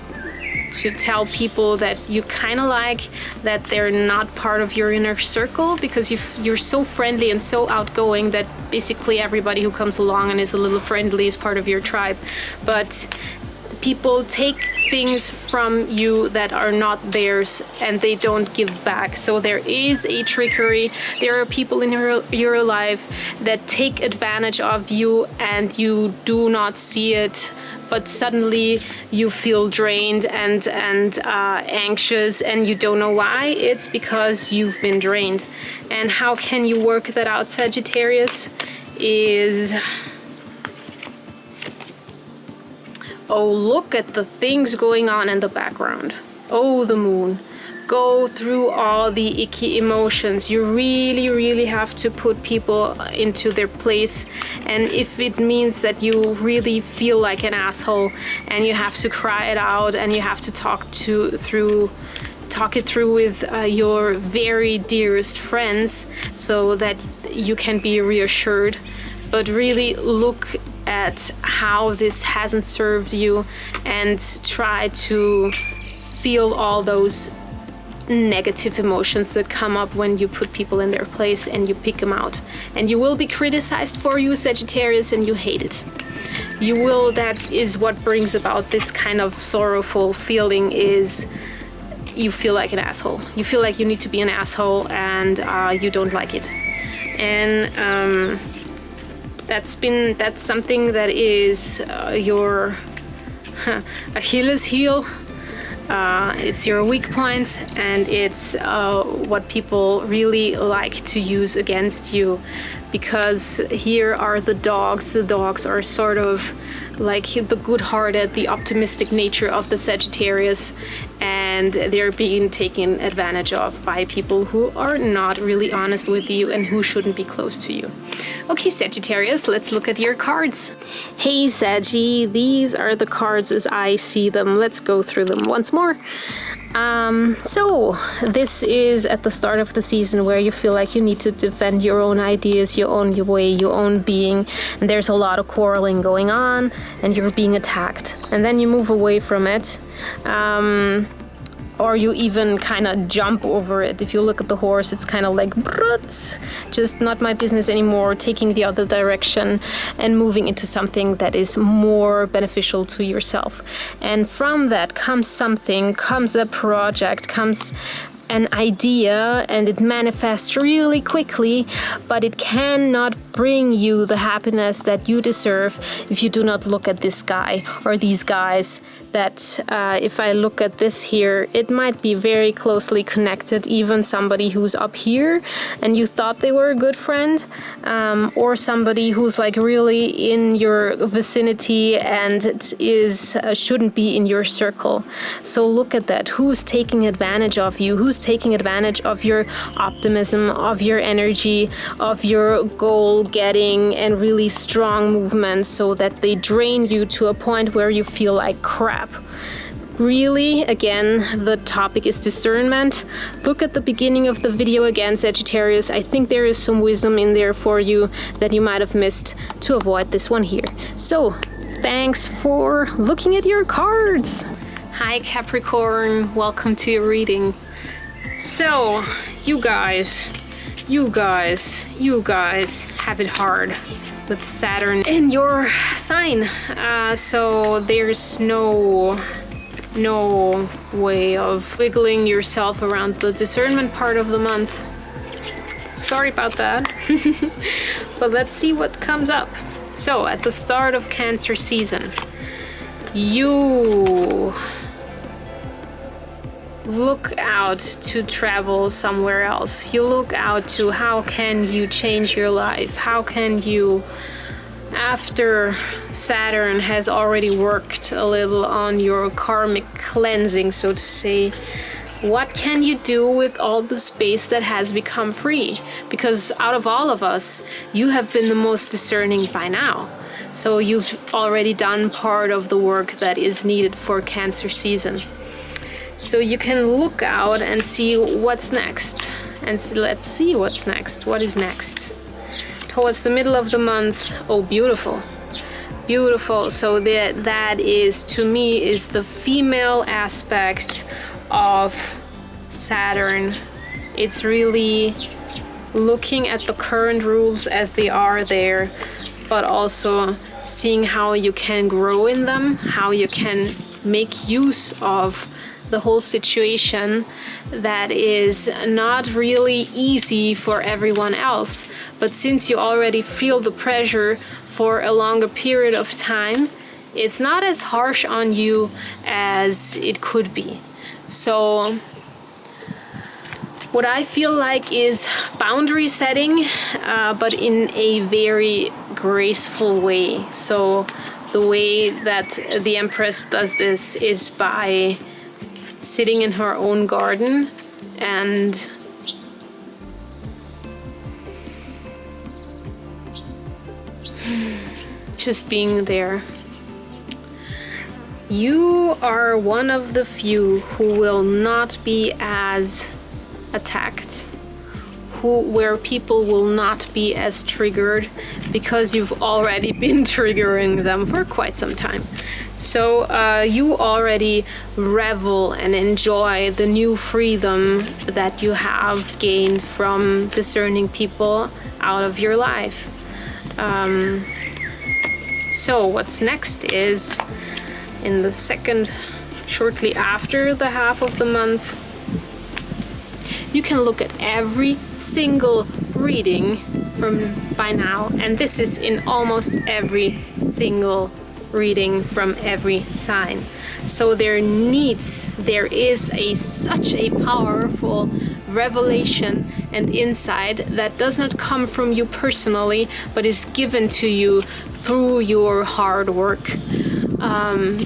tell people that you kind of like, that they're not part of your inner circle, because you're so friendly and so outgoing that basically everybody who comes along and is a little friendly is part of your tribe. But people take things from you that are not theirs and they don't give back. So there is a trickery. There are people in your life that take advantage of you and you do not see it, but suddenly you feel drained and anxious and you don't know why. It's because you've been drained. And how can you work that out, Sagittarius? Is oh, look at the things going on in the background. Oh, the moon. Go through all the icky emotions. You really, really have to put people into their place. And if it means that you really feel like an asshole and you have to cry it out and you have to talk it through with your very dearest friends so that you can be reassured, but really look at how this hasn't served you and try to feel all those negative emotions that come up when you put people in their place and you pick them out. And you will be criticized for, you Sagittarius, and you hate it. You will. That is what brings about this kind of sorrowful feeling, is you feel like an asshole. You feel like you need to be an asshole and you don't like it. And that's something that is your Achilles heel. It's your weak point, and it's what people really like to use against you, because here are the dogs. The dogs are sort of like the good-hearted, the optimistic nature of the Sagittarius, and they're being taken advantage of by people who are not really honest with you and who shouldn't be close to you. Okay, Sagittarius, let's look at your cards. Hey, Saggy, these are the cards as I see them. Let's go through them once more. So this is at the start of the season where you feel like you need to defend your own ideas, your own way, your own being, and there's a lot of quarreling going on and you're being attacked, and then you move away from it. Or you even kind of jump over it. If you look at the horse, it's kind of like, just not my business anymore, taking the other direction and moving into something that is more beneficial to yourself. And from that comes something, comes a project, comes an idea, and it manifests really quickly, but it cannot bring you the happiness that you deserve if you do not look at this guy or these guys. That if I look at this here, it might be very closely connected, even somebody who's up here and you thought they were a good friend, or somebody who's like really in your vicinity and is shouldn't be in your circle. So look at that. Who's taking advantage of you? Who's taking advantage of your optimism, of your energy, of your goal getting and really strong movements, so that they drain you to a point where you feel like crap. Really, again, the topic is discernment. Look at the beginning of the video again, Sagittarius. I think there is some wisdom in there for you that you might have missed to avoid this one here. So, thanks for looking at your cards. Hi, Capricorn. Welcome to your reading. So, you guys have it hard with Saturn in your sign. So there's no way of wiggling yourself around the discernment part of the month. Sorry about that. But let's see what comes up. So at the start of Cancer season, you look out to travel somewhere else. You look out to how can you change your life? How can you, after Saturn has already worked a little on your karmic cleansing, so to say, what can you do with all the space that has become free? Because out of all of us, you have been the most discerning by now. So you've already done part of the work that is needed for Cancer season. So you can look out and see what's next. And let's see what's next. What is next? Towards the middle of the month. Oh, beautiful. Beautiful. So that is, to me, is the female aspect of Saturn. It's really looking at the current rules as they are there, but also seeing how you can grow in them, how you can make use of the whole situation that is not really easy for everyone else. But since you already feel the pressure for a longer period of time, it's not as harsh on you as it could be. So what I feel like is boundary setting, but in a very graceful way. So The way that the Empress does this is by sitting in her own garden and just being there. You are one of the few who will not be as attacked, where people will not be as triggered, because you've already been triggering them for quite some time. So you already revel and enjoy the new freedom that you have gained from discerning people out of your life. So what's next is in the second, shortly after the half of the month, you can look at every single reading from by now, and this is in almost every single reading from every sign. So there is such a powerful revelation and insight that does not come from you personally, but is given to you through your hard work.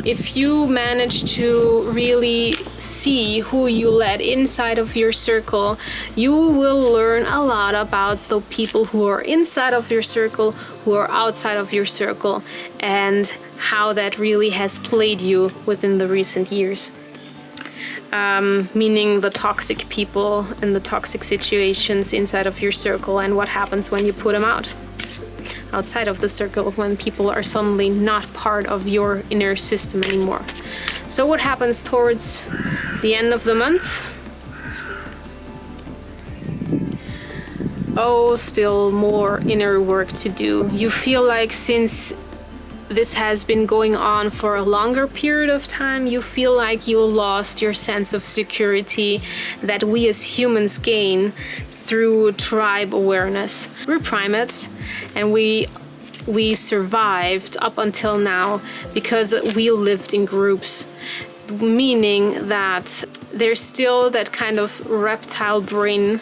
If you manage to really see who you let inside of your circle, you will learn a lot about the people who are inside of your circle, who are outside of your circle, and how that really has played you within the recent years. Meaning the toxic people and the toxic situations inside of your circle, and what happens when you put them outside of the circle, when people are suddenly not part of your inner system anymore. So what happens towards the end of the month? Oh, still more inner work to do. You feel like since this has been going on for a longer period of time, you feel like you lost your sense of security that we as humans gain through tribe awareness. We're primates, and we survived up until now because we lived in groups, meaning that there's still that kind of reptile brain,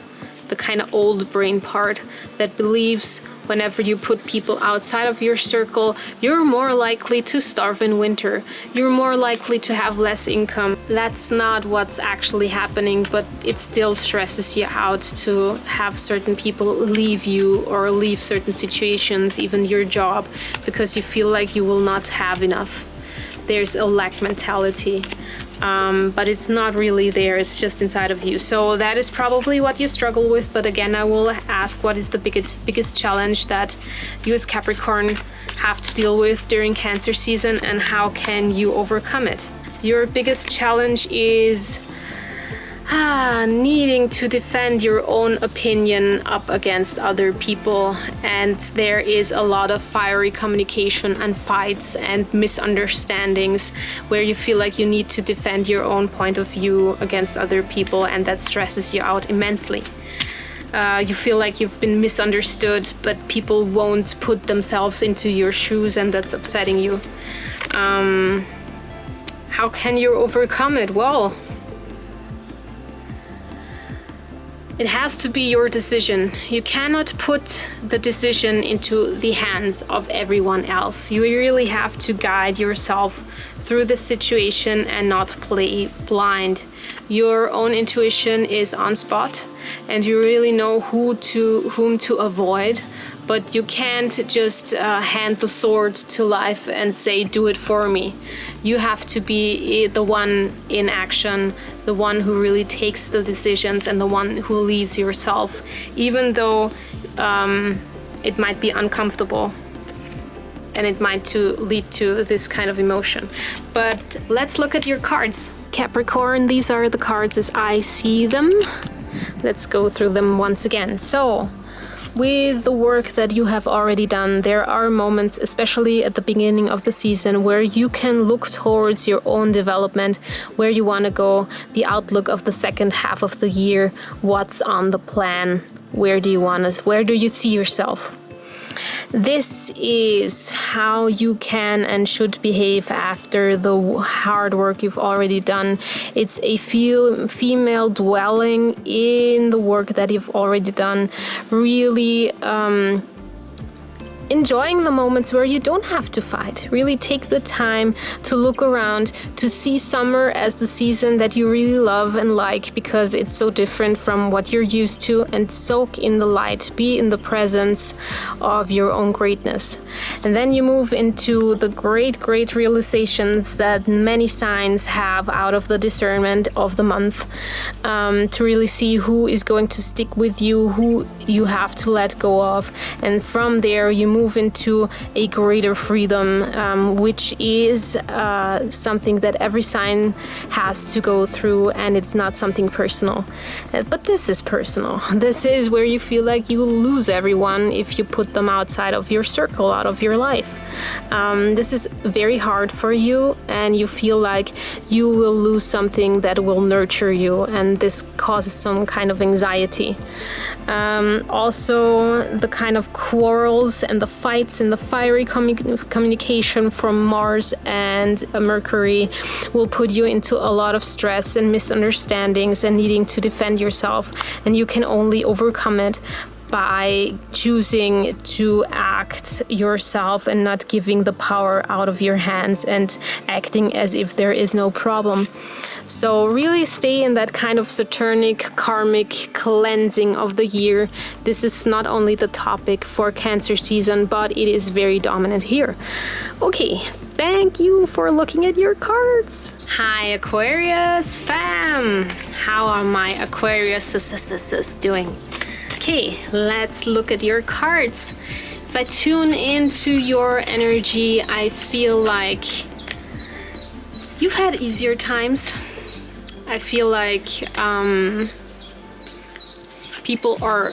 the kind of old brain part that believes whenever you put people outside of your circle, you're more likely to starve in winter. You're more likely to have less income. That's not what's actually happening, but it still stresses you out to have certain people leave you or leave certain situations, even your job, because you feel like you will not have enough. There's a lack mentality. But it's not really there, it's just inside of you. So that is probably what you struggle with. But again, I will ask, what is the biggest challenge that you as Capricorn have to deal with during Cancer season, and how can you overcome it? Your biggest challenge is needing to defend your own opinion up against other people, and there is a lot of fiery communication and fights and misunderstandings where you feel like you need to defend your own point of view against other people, and that stresses you out immensely. You feel like you've been misunderstood, but people won't put themselves into your shoes, and that's upsetting you. How can you overcome it? Well, it has to be your decision. You cannot put the decision into the hands of everyone else. You really have to guide yourself through this situation and not play blind. Your own intuition is on spot, and you really know whom to avoid, but you can't just hand the sword to life and say, do it for me. You have to be the one in action, the one who really takes the decisions, and the one who leads yourself, even though it might be uncomfortable and it might lead to this kind of emotion. But let's look at your cards. Capricorn, these are the cards as I see them. Let's go through them once again. So, with the work that you have already done, there are moments, especially at the beginning of the season, where you can look towards your own development, where you want to go, the outlook of the second half of the year, what's on the plan, where do you see yourself? This is how you can and should behave after the hard work you've already done. It's a female dwelling in the work that you've already done, really enjoying the moments where you don't have to fight. Really take the time to look around, to see summer as the season that you really love and like because it's so different from what you're used to, and soak in the light, be in the presence of your own greatness. And then you move into the great realizations that many signs have out of the discernment of the month, to really see who is going to stick with you, who you have to let go of. And from there you move into a greater freedom, which is something that every sign has to go through, and it's not something personal. But this is personal. This is where you feel like you lose everyone if you put them outside of your circle, out of your life. This is very hard for you, and you feel like you will lose something that will nurture you, and this causes some kind of anxiety. Also, the kind of quarrels and the fights and the fiery communication from Mars and Mercury will put you into a lot of stress and misunderstandings and needing to defend yourself, and you can only overcome it by choosing to act yourself and not giving the power out of your hands and acting as if there is no problem. So really stay in that kind of Saturnic karmic cleansing of the year. This is not only the topic for Cancer season, but it is very dominant here. Okay, thank you for looking at your cards. Hi Aquarius fam! How are my Aquarius doing? Okay, let's look at your cards. If I tune into your energy, I feel like you've had easier times. I feel like people are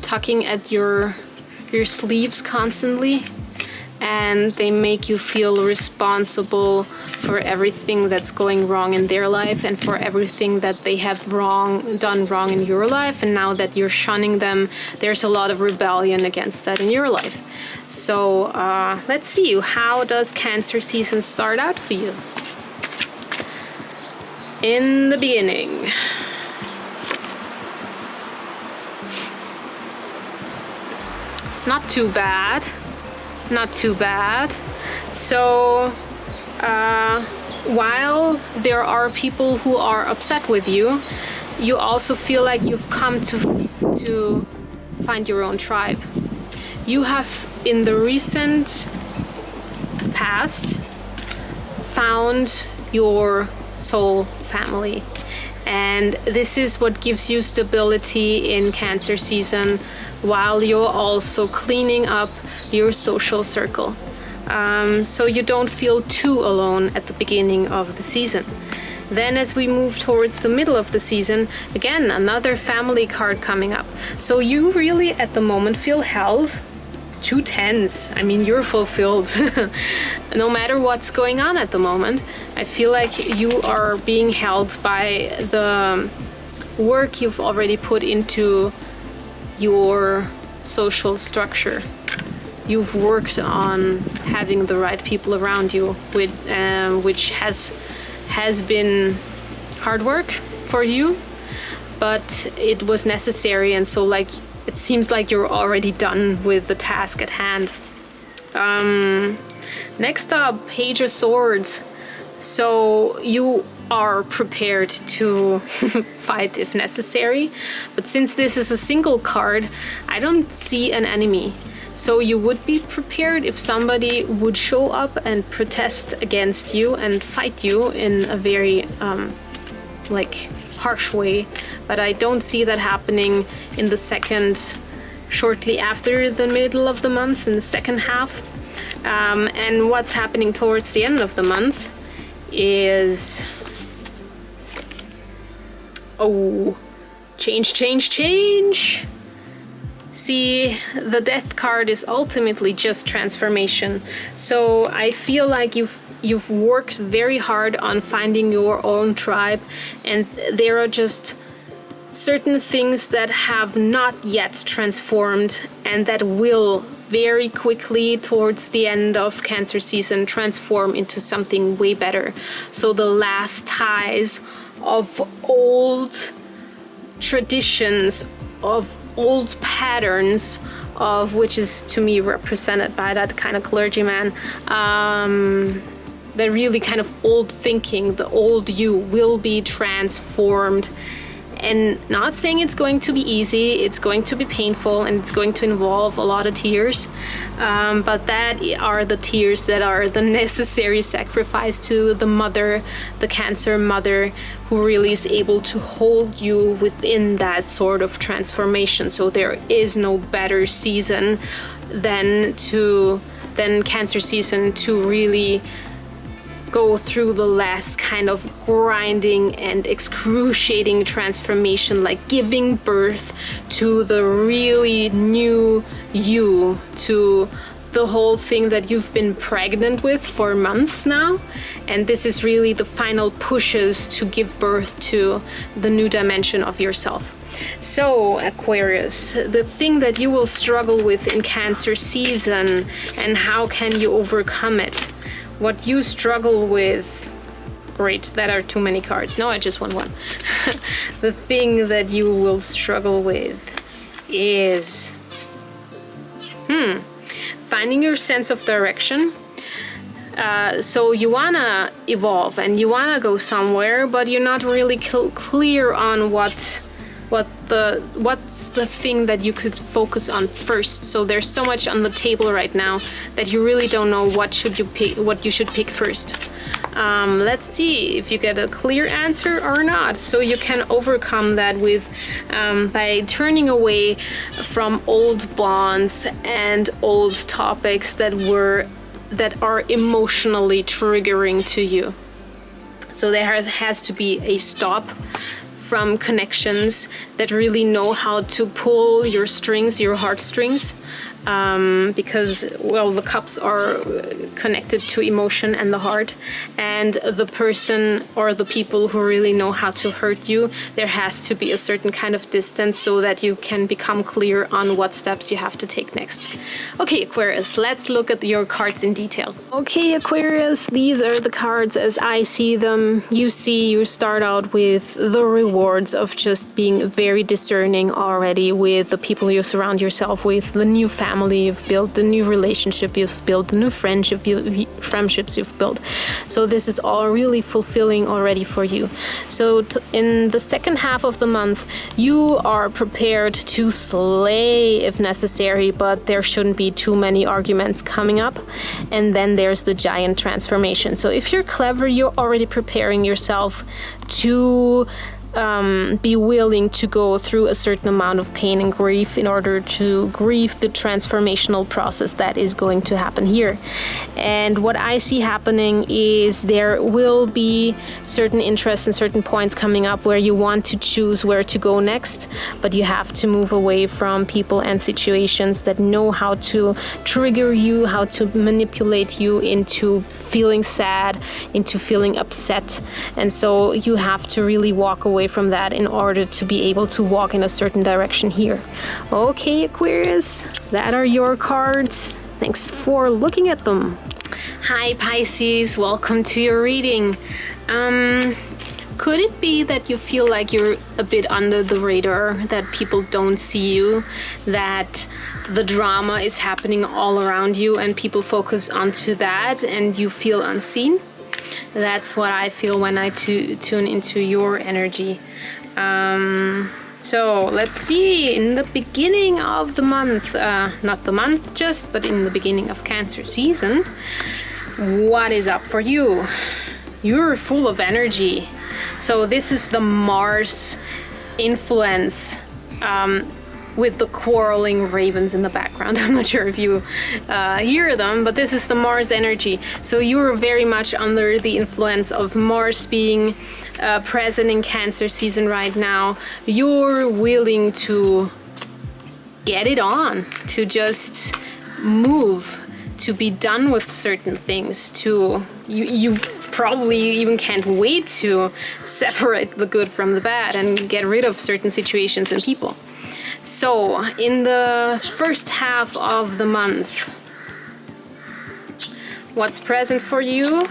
tugging at your sleeves constantly, and they make you feel responsible for everything that's going wrong in their life and for everything that they have done wrong in your life. And now that you're shunning them, there's a lot of rebellion against that in your life. So let's see, how does Cancer season start out for you? In the beginning, not too bad. Not too bad. So while there are people who are upset with you, you also feel like you've come to find your own tribe. You have in the recent past found your soul family, and this is what gives you stability in Cancer season, while you're also cleaning up your social circle, so you don't feel too alone at the beginning of the season. Then as we move towards the middle of the season, again another family card coming up, so you really at the moment feel held. 2 10s, I mean, you're fulfilled. No matter what's going on at the moment, I feel like you are being held by the work you've already put into your social structure. You've worked on having the right people around you, which has been hard work for you, but it was necessary, and so like it seems like you're already done with the task at hand. Next up, Page of Swords. So you are prepared to fight if necessary, but since this is a single card, I don't see an enemy. So you would be prepared if somebody would show up and protest against you and fight you in a very harsh way, but I don't see that happening in the shortly after the middle of the month, in the second half. And what's happening towards the end of the month is change. See, the Death card is ultimately just transformation. So I feel like you've worked very hard on finding your own tribe, and there are just certain things that have not yet transformed and that will very quickly towards the end of Cancer season transform into something way better. So the last ties of old traditions, of old patterns of, which is to me represented by that kind of clergyman, the really kind of old thinking, the old you will be transformed. And not saying it's going to be easy, it's going to be painful, and it's going to involve a lot of tears. But that are the tears that are the necessary sacrifice to the mother, the Cancer mother, who really is able to hold you within that sort of transformation. So there is no better season than Cancer season to really go through the last kind of grinding and excruciating transformation, like giving birth to the really new you, to the whole thing that you've been pregnant with for months now. And this is really the final pushes to give birth to the new dimension of yourself. So Aquarius, the thing that you will struggle with in Cancer season, and how can you overcome it? What you struggle with, great, that are too many cards. No, I just want one. The thing that you will struggle with is finding your sense of direction. So you wanna evolve and you wanna go somewhere, but you're not really clear on what's the thing that you could focus on first. So there's so much on the table right now that you really don't know what you should pick first. Let's see if you get a clear answer or not. So you can overcome that with by turning away from old bonds and old topics that are emotionally triggering to you. So there has to be a stop from connections that really know how to pull your strings, your heartstrings, because, well, the cups are connected to emotion and the heart, and the person or the people who really know how to hurt you, there has to be a certain kind of distance so that you can become clear on what steps you have to take next. Okay, Aquarius, let's look at your cards in detail. Okay, Aquarius, these are the cards as I see them. You start out with the rewards of just being very discerning already with the people you surround yourself with, the new family you've built, the new relationship you've built, the new friendships you've built. So this is all really fulfilling already for you. So in the second half of the month, you are prepared to slay if necessary, but there shouldn't be too many arguments coming up. And then there's the giant transformation. So if you're clever, you're already preparing yourself to be willing to go through a certain amount of pain and grief in order to grieve the transformational process that is going to happen here. And what I see happening is there will be certain interests and certain points coming up where you want to choose where to go next, but you have to move away from people and situations that know how to trigger you, how to manipulate you into feeling sad, into feeling upset. And so you have to really walk away from that in order to be able to walk in a certain direction here. Okay, Aquarius, that are your cards. Thanks for looking at them. Hi, Pisces, welcome to your reading. Could it be that you feel like you're a bit under the radar, that people don't see you, that the drama is happening all around you and people focus onto that and you feel unseen? That's what I feel when I tune into your energy. So let's see, in the beginning of the month, not the month just, but in the beginning of Cancer season, what is up for you? You're full of energy. So this is the Mars influence with the quarreling ravens in the background. I'm not sure if you hear them, but this is the Mars energy. So you're very much under the influence of Mars being present in Cancer season right now. You're willing to get it on, to just move, to be done with certain things, you probably even can't wait to separate the good from the bad and get rid of certain situations and people. So in the first half of the month, what's present for you?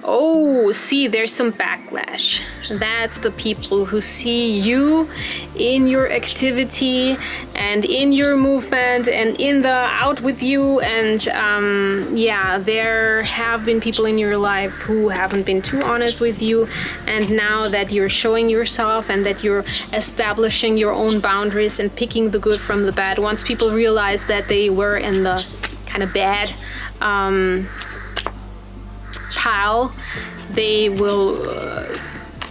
Oh, see, there's some backlash. That's the people who see you in your activity and in your movement and in the out with you. And yeah, there have been people in your life who haven't been too honest with you. And now that you're showing yourself and that you're establishing your own boundaries and picking the good from the bad, once people realize that they were in the kind of bad pile, they will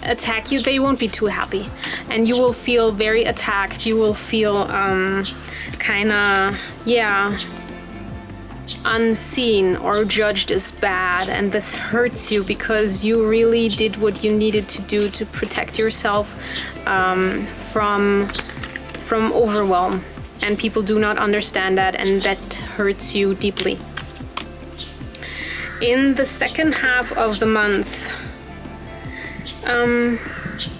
attack you. They won't be too happy, and you will feel very attacked. You will feel kind of, yeah, unseen or judged as bad, and this hurts you because you really did what you needed to do to protect yourself from overwhelm, and people do not understand that, and that hurts you deeply. In the second half of the month,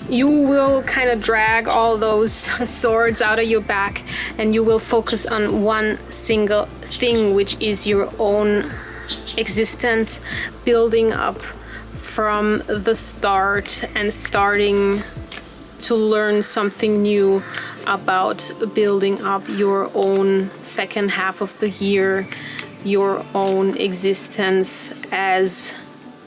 you will kind of drag all those swords out of your back, and you will focus on one single thing, which is your own existence, building up from the start and starting to learn something new about building up your own second half of the year, your own existence as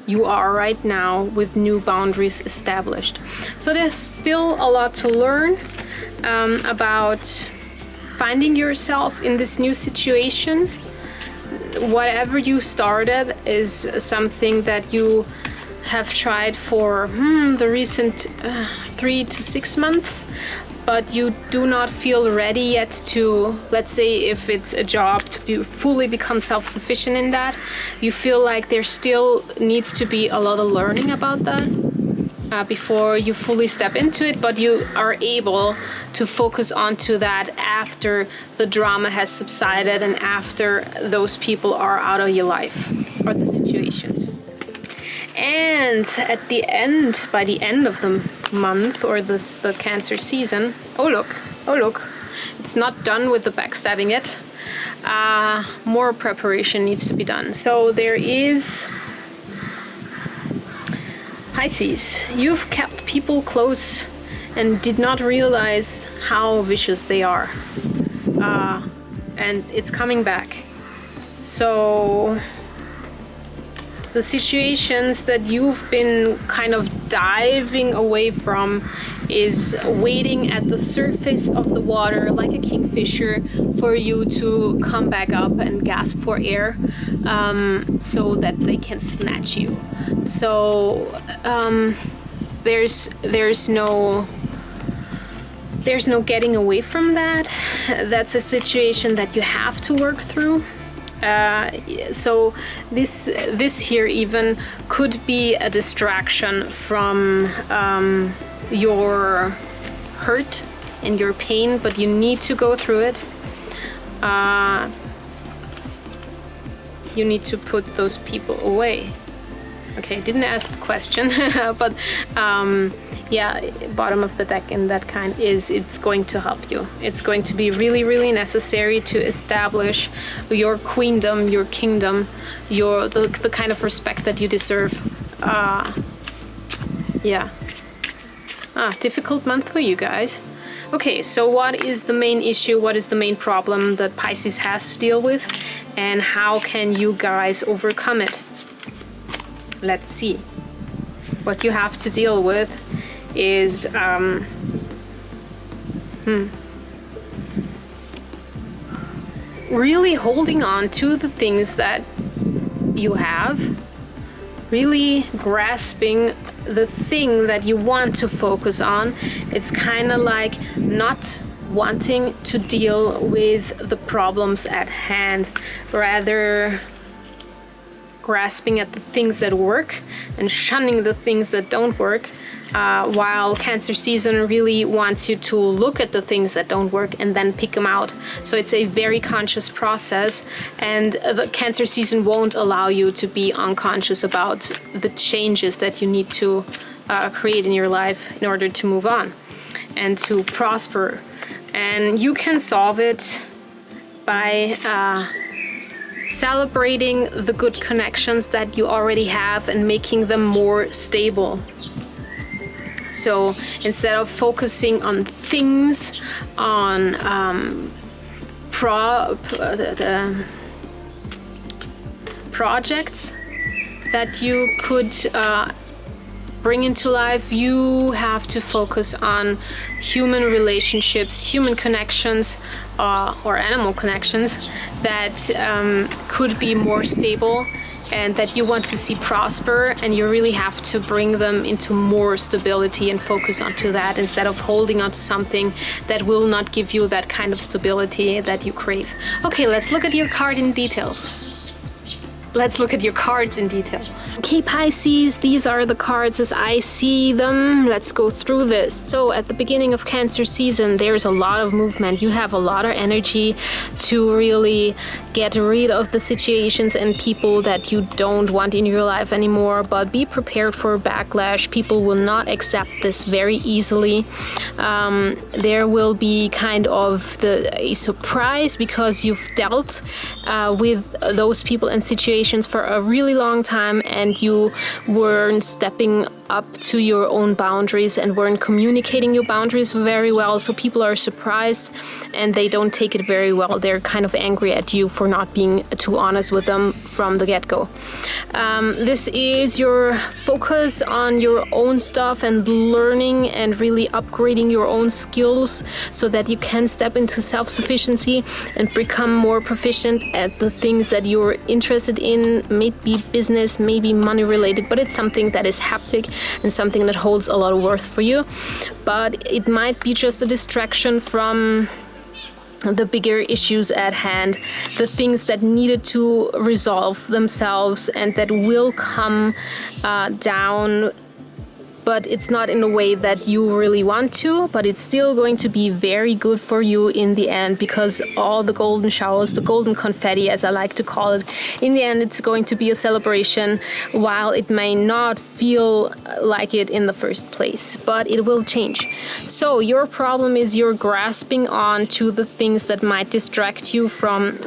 you are right now with new boundaries established. So there's still a lot to learn about finding yourself in this new situation. Whatever you started is something that you have tried for the recent 3 to 6 months, but you do not feel ready yet to, let's say if it's a job, to fully become self-sufficient in that. You feel like there still needs to be a lot of learning about that before you fully step into it, but you are able to focus onto that after the drama has subsided and after those people are out of your life or the situations. And at the end, by the end of the month or the Cancer season, oh look, it's not done with the backstabbing yet. More preparation needs to be done. So there is Pisces. You've kept people close and did not realize how vicious they are, and it's coming back. So the situations that you've been kind of diving away from is waiting at the surface of the water like a kingfisher for you to come back up and gasp for air, so that they can snatch you. So there's no getting away from that. That's a situation that you have to work through. So this here even could be a distraction from your hurt and your pain, but you need to go through it. You need to put those people away. Okay, I didn't ask the question, but yeah, bottom of the deck in that kind is it's going to help you. It's going to be really, really necessary to establish your queendom, your kingdom, the kind of respect that you deserve. Yeah. Difficult month for you guys. Okay, so what is the main issue? What is the main problem that Pisces has to deal with? And how can you guys overcome it? Let's see. What you have to deal with is really holding on to the things that you have, really grasping the thing that you want to focus on. It's kind of like not wanting to deal with the problems at hand, rather grasping at the things that work and shunning the things that don't work, while Cancer season really wants you to look at the things that don't work and then pick them out. So it's a very conscious process, and the Cancer season won't allow you to be unconscious about the changes that you need to create in your life in order to move on and to prosper. And you can solve it by celebrating the good connections that you already have and making them more stable. So instead of focusing on things, on the projects that you could bring into life, you have to focus on human relationships, human connections, or animal connections that could be more stable and that you want to see prosper, and you really have to bring them into more stability and focus onto that instead of holding onto something that will not give you that kind of stability that you crave. Okay, let's look at your card in details. Let's look at your cards in detail. Okay, Pisces, these are the cards as I see them. Let's go through this. So at the beginning of Cancer season, there's a lot of movement. You have a lot of energy to really get rid of the situations and people that you don't want in your life anymore, but be prepared for backlash. People will not accept this very easily. There will be kind of a surprise because you've dealt with those people and situations for a really long time, and you weren't stepping up to your own boundaries and weren't communicating your boundaries very well. So people are surprised and they don't take it very well. They're kind of angry at you for not being too honest with them from the get-go. This is your focus on your own stuff and learning and really upgrading your own skills so that you can step into self-sufficiency and become more proficient at the things that you're interested in, maybe business, maybe money related, but it's something that is haptic and something that holds a lot of worth for you. But it might be just a distraction from the bigger issues at hand, the things that needed to resolve themselves and that will come down, but it's not in a way that you really want to, but it's still going to be very good for you in the end, because all the golden showers, the golden confetti as I like to call it, in the end it's going to be a celebration, while it may not feel like it in the first place, but it will change. So your problem is you're grasping on to the things that might distract you from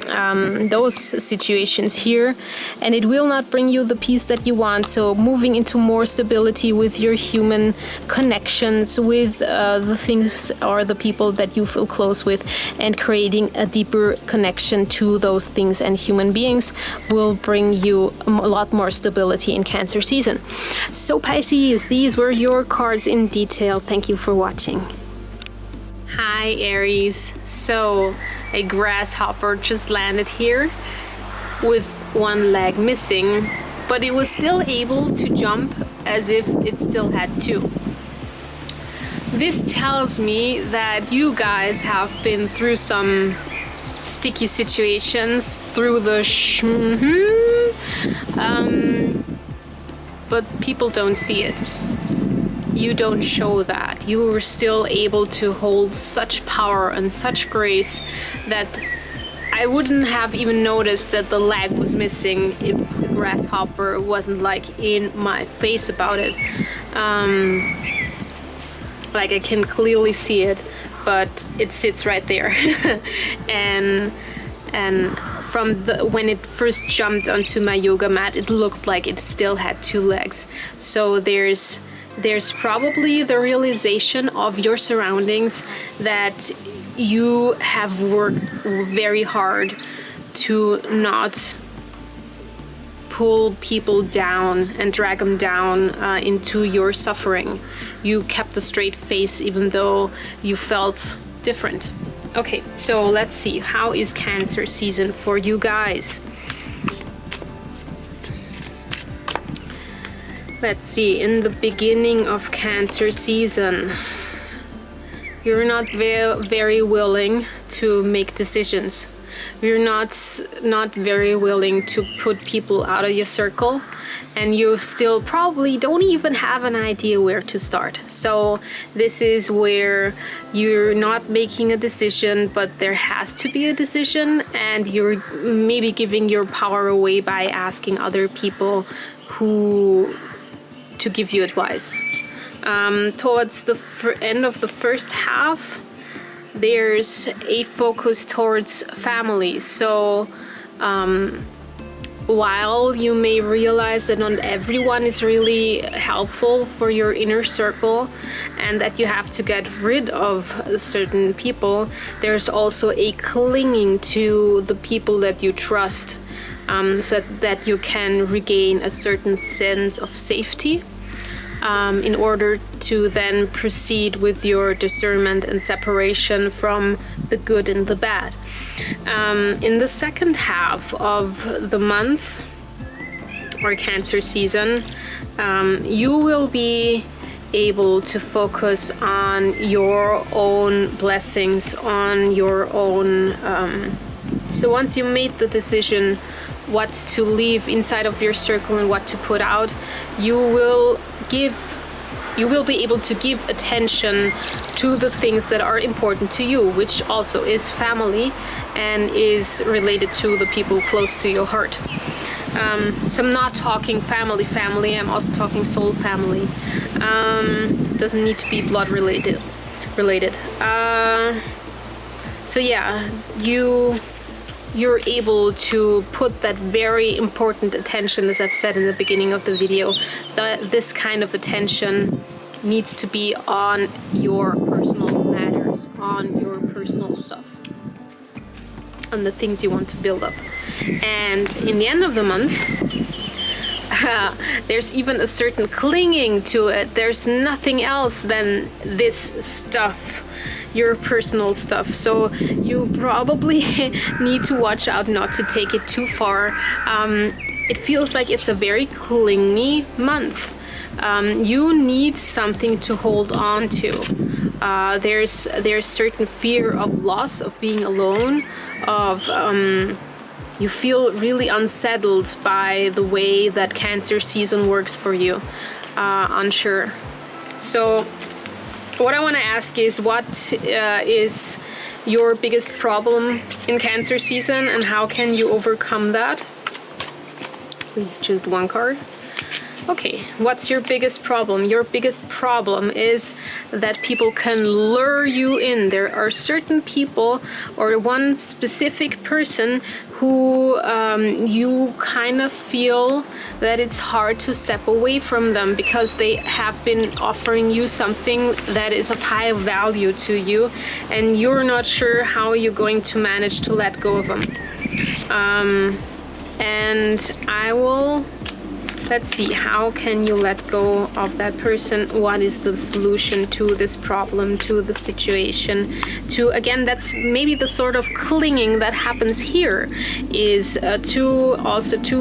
those situations here, and it will not bring you the peace that you want. So moving into more stability with your human connections, with the things or the people that you feel close with, and creating a deeper connection to those things and human beings will bring you a lot more stability in Cancer season. So Pisces, these were your cards in detail. Thank you for watching. Hi Aries. So a grasshopper just landed here with one leg missing, but it was still able to jump as if it still had two. This tells me that you guys have been through some sticky situations through the but people don't see it. You don't show that. You were still able to hold such power and such grace that I wouldn't have even noticed that the leg was missing if the grasshopper wasn't like in my face about it. Like I can clearly see it, but it sits right there. and from when it first jumped onto my yoga mat, it looked like it still had two legs. So there's probably the realization of your surroundings that you have worked very hard to not pull people down and drag them down into your suffering. You kept a straight face even though you felt different. Okay, so let's see, how is Cancer season for you guys? Let's see, in the beginning of Cancer season, you're not very willing to make decisions. You're not very willing to put people out of your circle, and you still probably don't even have an idea where to start. So this is where you're not making a decision, but there has to be a decision, and you're maybe giving your power away by asking other people to give you advice. Towards the end of the first half, there's a focus towards family. So While you may realize that not everyone is really helpful for your inner circle and that you have to get rid of certain people, there's also a clinging to the people that you trust, so that you can regain a certain sense of safety in order to then proceed with your discernment and separation from the good and the bad. In the second half of the month or Cancer season, you will be able to focus on your own blessings, on your own so once you made the decision what to leave inside of your circle and what to put out, you will be able to give attention to the things that are important to you, which also is family and is related to the people close to your heart. So I'm not talking family, I'm also talking soul family. Doesn't need to be blood related. So yeah, you're able to put that very important attention, as I've said in the beginning of the video, that this kind of attention needs to be on your personal matters, on your personal stuff, on the things you want to build up. And in the end of the month, there's even a certain clinging to it. There's nothing else than this stuff, your personal stuff. So you probably need to watch out not to take it too far. It feels like it's a very clingy month. You need something to hold on to. There's certain fear of loss, of being alone, of you feel really unsettled by the way that Cancer season works for you, unsure. So what I want to ask is, what is your biggest problem in Cancer season and how can you overcome that? Please choose one card. Okay, what's your biggest problem? Your biggest problem is that people can lure you in. There are certain people or one specific person who you kind of feel that it's hard to step away from them because they have been offering you something that is of high value to you and you're not sure how you're going to manage to let go of them. And I will... Let's see, how can you let go of that person? What is the solution to this problem, to the situation? Again, that's maybe the sort of clinging that happens here is to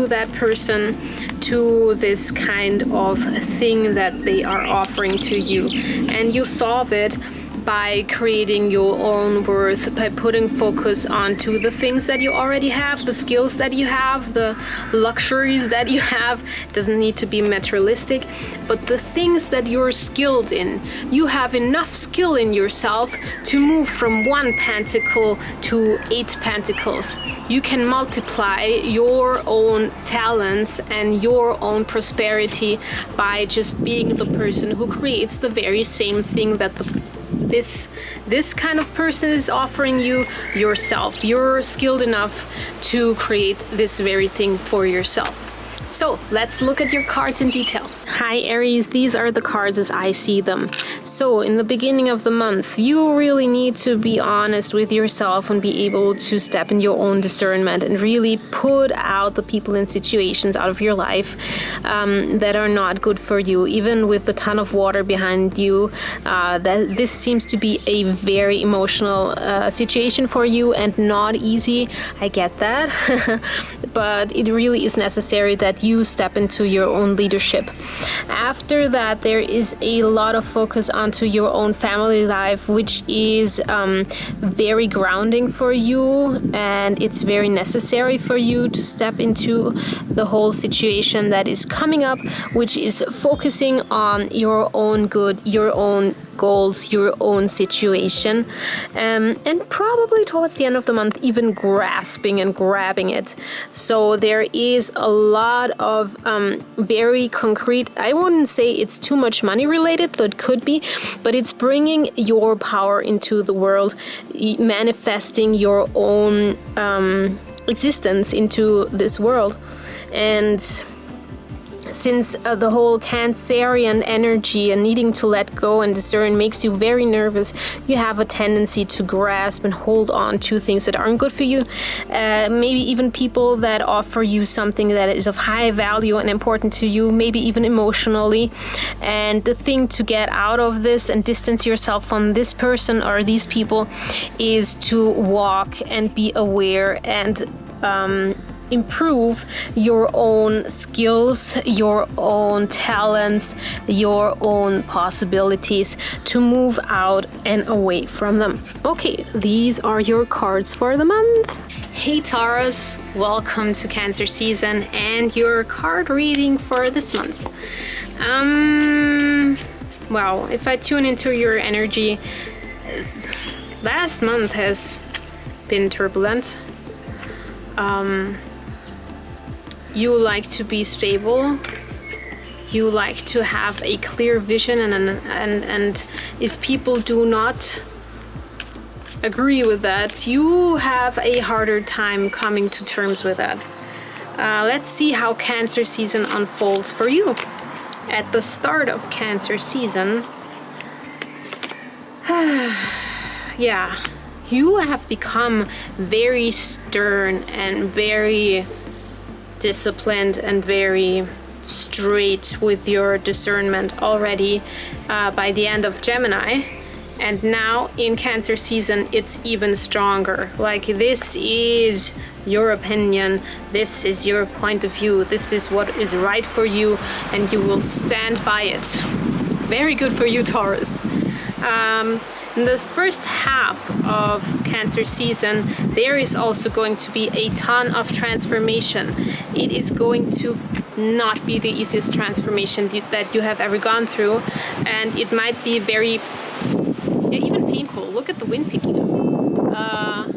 that person, to this kind of thing that they are offering to you. And you solve it by creating your own worth, by putting focus onto the things that you already have, the skills that you have, the luxuries that you have. It doesn't need to be materialistic, but the things that you're skilled in. You have enough skill in yourself to move from 1 pentacle to 8 pentacles. You can multiply your own talents and your own prosperity by just being the person who creates the very same thing that this kind of person is offering you yourself. You're skilled enough to create this very thing for yourself. So let's look at your cards in detail. Hi Aries, these are the cards as I see them. So in the beginning of the month, you really need to be honest with yourself and be able to step in your own discernment and really put out the people and situations out of your life that are not good for you. Even with the ton of water behind you, that this seems to be a very emotional situation for you and not easy. I get that. But it really is necessary that you step into your own leadership. After that, there is a lot of focus onto your own family life, which is very grounding for you, and it's very necessary for you to step into the whole situation that is coming up, which is focusing on your own good, your own goals, your own situation, and probably towards the end of the month even grasping and grabbing it. So there is a lot of very concrete, I wouldn't say it's too much money related, though it could be, but it's bringing your power into the world, manifesting your own existence into this world. And since the whole Cancerian energy and needing to let go and discern makes you very nervous, you have a tendency to grasp and hold on to things that aren't good for you. Maybe even people that offer you something that is of high value and important to you, maybe even emotionally. And the thing to get out of this and distance yourself from this person or these people is to walk and be aware and improve your own skills, your own talents, your own possibilities, to move out and away from them. Okay, these are your cards for the month. Hey Taurus, welcome to Cancer season and your card reading for this month. Well, if I tune into your energy, last month has been turbulent. You like to be stable. You like to have a clear vision, and if people do not agree with that, you have a harder time coming to terms with that. Let's see how Cancer season unfolds for you. At the start of Cancer season, yeah, you have become very stern and very disciplined and very straight with your discernment already by the end of Gemini. And now in Cancer season, it's even stronger. Like, this is your opinion, this is your point of view, this is what is right for you, and you will stand by it. Very good for you, Taurus. In the first half of Cancer season, there is also going to be a ton of transformation. It is going to not be the easiest transformation that you have ever gone through, and it might be very, even painful. Look at the wind picking up.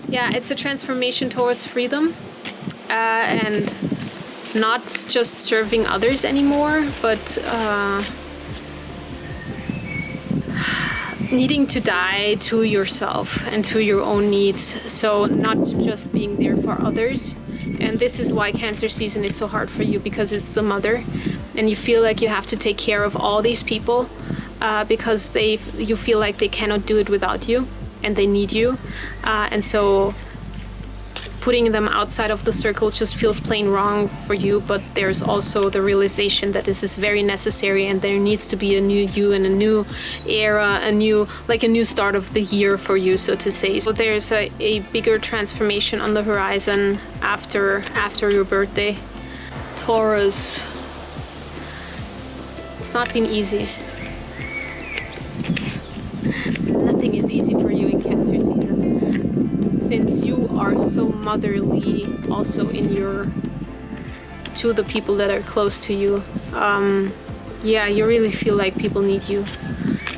Yeah, it's a transformation towards freedom, and not just serving others anymore, but needing to die to yourself and to your own needs. So not just being there for others. And this is why Cancer season is so hard for you, because it's the mother, and you feel like you have to take care of all these people because you feel like they cannot do it without you, and they need you. And so putting them outside of the circle just feels plain wrong for you. But there's also the realization that this is very necessary, and there needs to be a new you and a new era, a new start of the year for you, so to say. So there's a bigger transformation on the horizon after your birthday. Taurus, it's not been easy. Nothing is easy for you in Cancer season, since you are so motherly also to the people that are close to you. Yeah, you really feel like people need you,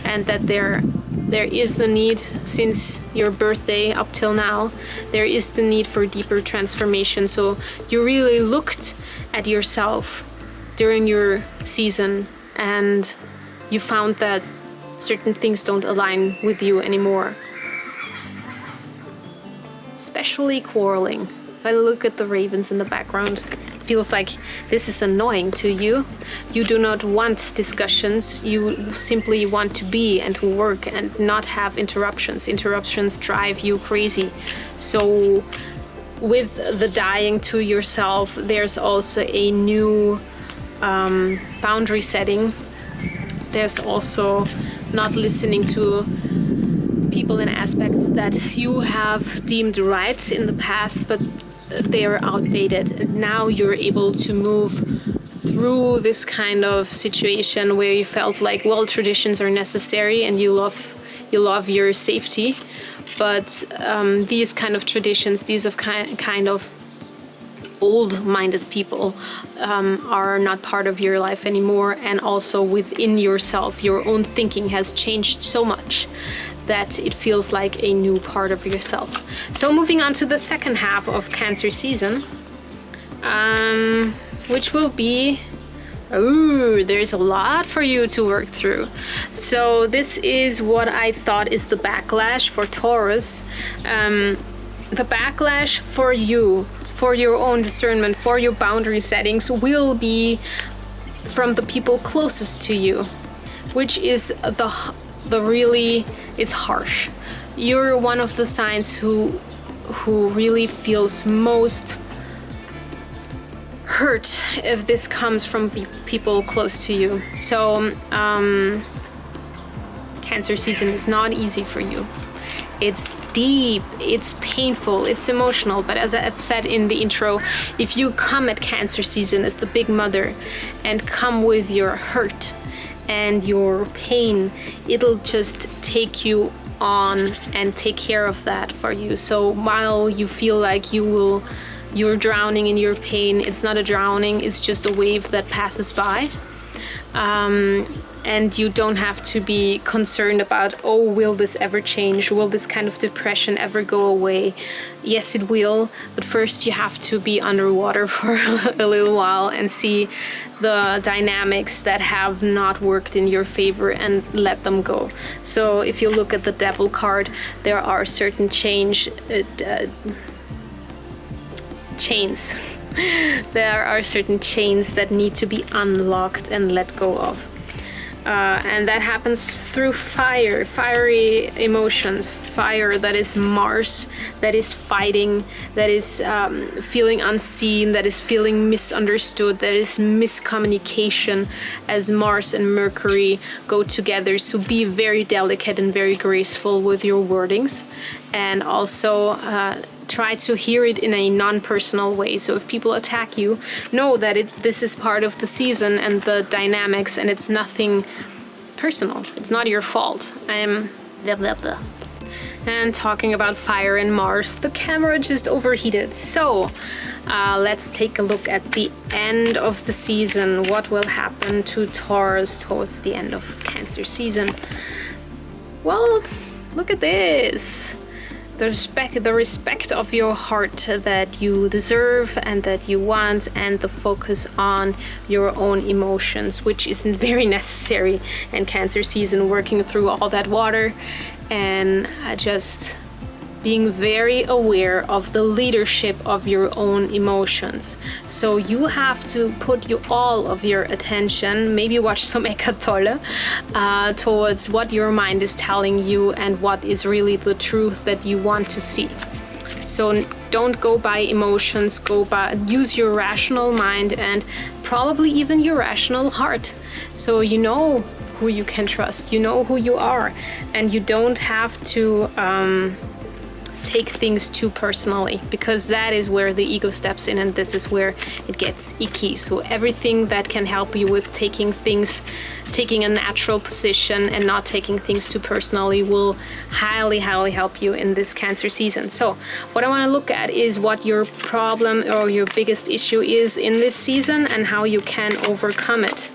and that there is the need, since your birthday up till now, there is the need for deeper transformation. So you really looked at yourself during your season, and you found that certain things don't align with you anymore. Especially quarreling. If I look at the ravens in the background, it feels like this is annoying to you. You do not want discussions. You simply want to be and to work and not have interruptions. Interruptions drive you crazy. So with the dying to yourself, there's also a new boundary setting. There's also not listening to people and aspects that you have deemed right in the past, but they are outdated. And now you're able to move through this kind of situation where you felt like, well, traditions are necessary and you love your safety, but these kind of traditions, these of kind of old-minded people are not part of your life anymore. And also within yourself, your own thinking has changed so much that it feels like a new part of yourself. So moving on to the second half of Cancer season, which will be Oh, there's a lot for you to work through. So this is what I thought is the backlash for Taurus. The backlash for you, for your own discernment, for your boundary settings will be from the people closest to you, which is the really, it's harsh. You're one of the signs who really feels most hurt if this comes from people close to you. So Cancer season is not easy for you. It's deep, it's painful, it's emotional, but as I've said in the intro, if you come at Cancer season as the big mother and come with your hurt and your pain, it'll just take you on and take care of that for you. So while you feel like you're drowning in your pain, it's not a drowning, it's just a wave that passes by. And you don't have to be concerned about, oh, will this ever change? Will this kind of depression ever go away? Yes, it will, but first you have to be underwater for a little while and see the dynamics that have not worked in your favor and let them go. So if you look at the Devil card, there are certain chains. There are certain chains that need to be unlocked and let go of. And that happens through fire, fiery emotions, fire that is Mars, that is fighting, that is feeling unseen, that is feeling misunderstood, that is miscommunication as Mars and Mercury go together. So be very delicate and very graceful with your wordings, and also try to hear it in a non-personal way. So if people attack you, know that this is part of the season and the dynamics, and it's nothing personal. It's not your fault. I'm blah blah blah. And talking about fire and Mars, the camera just overheated. So let's take a look at the end of the season. What will happen to Taurus towards the end of Cancer season? Well, look at this. The respect of your heart that you deserve and that you want, and the focus on your own emotions, which isn't very necessary in Cancer season, working through all that water and just being very aware of the leadership of your own emotions. So you have to put all of your attention, maybe watch some Eckhart Tolle, towards what your mind is telling you and what is really the truth that you want to see. So don't go by emotions, use your rational mind and probably even your rational heart. So you know who you can trust, you know who you are, and you don't have to take things too personally, because that is where the ego steps in, and this is where it gets icky. So everything that can help you with taking a natural position and not taking things too personally will highly help you in this Cancer season. So what I want to look at is what your problem or your biggest issue is in this season and how you can overcome it.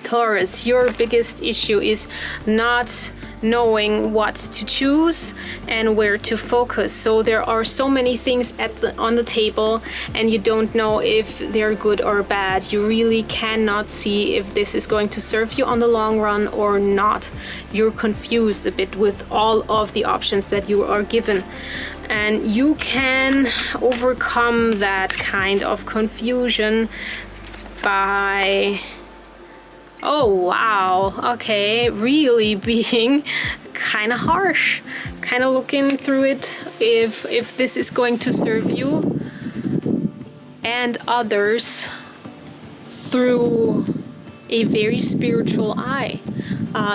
Taurus, your biggest issue is not knowing what to choose and where to focus. So there are so many things on the table and you don't know if they're good or bad. You really cannot see if this is going to serve you on the long run or not. You're confused a bit with all of the options that you are given. And you can overcome that kind of confusion by... oh wow, okay, really being kind of harsh, kind of looking through it if this is going to serve you and others through a very spiritual eye.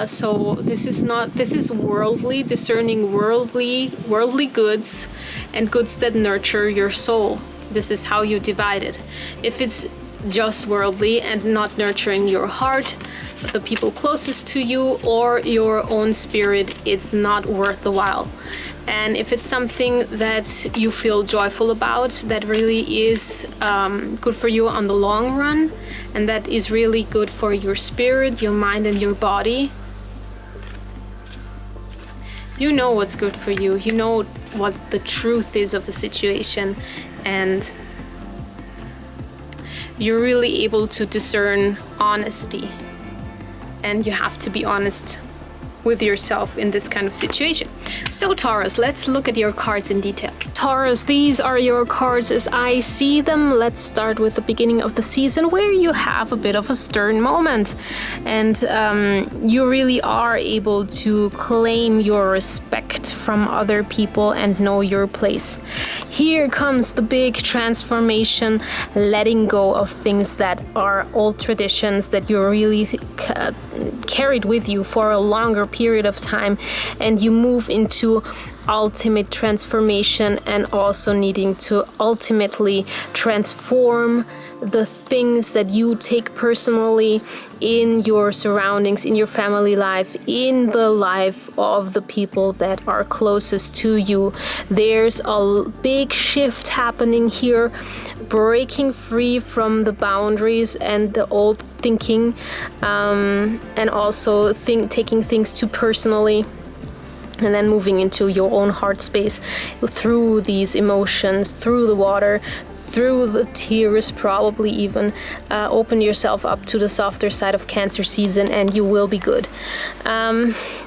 So this is worldly, discerning worldly goods and goods that nurture your soul. This is how you divide it. If it's just worldly and not nurturing your heart, the people closest to you, or your own spirit, it's not worth the while. And if it's something that you feel joyful about, that really is good for you on the long run, and that is really good for your spirit, your mind, and your body, you know what's good for you. You know what the truth is of a situation, and you're really able to discern honesty. And you have to be honest with yourself in this kind of situation. So Taurus, let's look at your cards in detail. Taurus, these are your cards as I see them. Let's start with the beginning of the season, where you have a bit of a stern moment, and you really are able to claim your respect from other people and know your place. Here comes the big transformation, letting go of things that are old traditions that you're really carried with you for a longer period of time, and you move into ultimate transformation and also needing to ultimately transform the things that you take personally in your surroundings, in your family life, in the life of the people that are closest to you. There's a big shift happening here, breaking free from the boundaries and the old thinking, and also taking things too personally, and then moving into your own heart space through these emotions, through the water, through the tears, probably even. Open yourself up to the softer side of Cancer season and you will be good.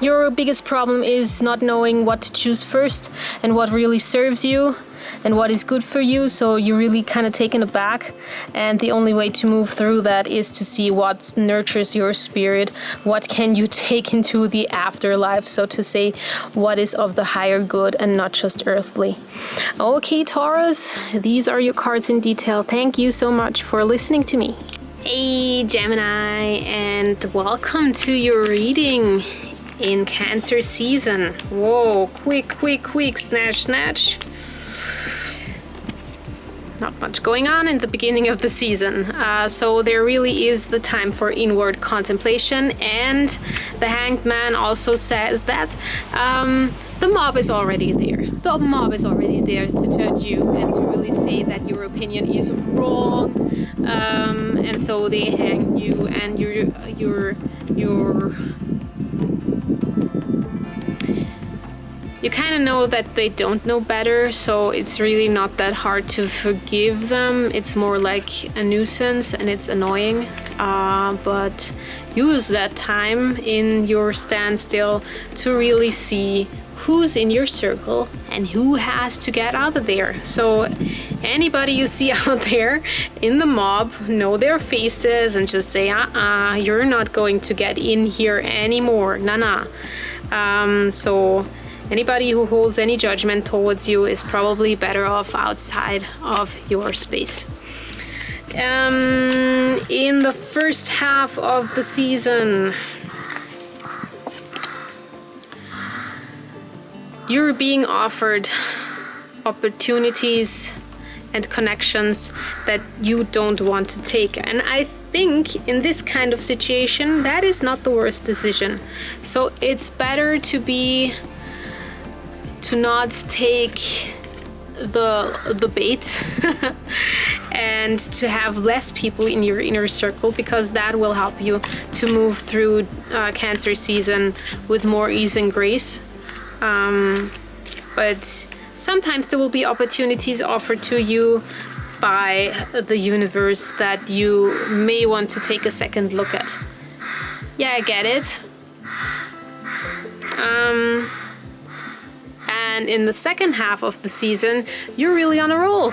Your biggest problem is not knowing what to choose first and what really serves you and what is good for you, so you're really kind of taken aback, and the only way to move through that is to see what nurtures your spirit, what can you take into the afterlife, so to say, what is of the higher good and not just earthly. Okay, Taurus, these are your cards in detail. Thank you so much for listening to me. Hey Gemini, and welcome to your reading in Cancer season. Whoa, quick, snatch. Not much going on in the beginning of the season, so there really is the time for inward contemplation, and the Hanged Man also says that the mob is already there. The mob is already there to judge you and to really say that your opinion is wrong, and so they hang you, and you kind of know that they don't know better, so it's really not that hard to forgive them. It's more like a nuisance and it's annoying, but use that time in your standstill to really see who's in your circle and who has to get out of there. So anybody you see out there in the mob, know their faces and just say, you're not going to get in here anymore, nah. So anybody who holds any judgment towards you is probably better off outside of your space. In the first half of the season, you're being offered opportunities and connections that you don't want to take. And I think in this kind of situation, that is not the worst decision. So it's better to not take the bait and to have less people in your inner circle, because that will help you to move through Cancer season with more ease and grace. But sometimes there will be opportunities offered to you by the universe that you may want to take a second look at. Yeah, I get it. And in the second half of the season, you're really on a roll.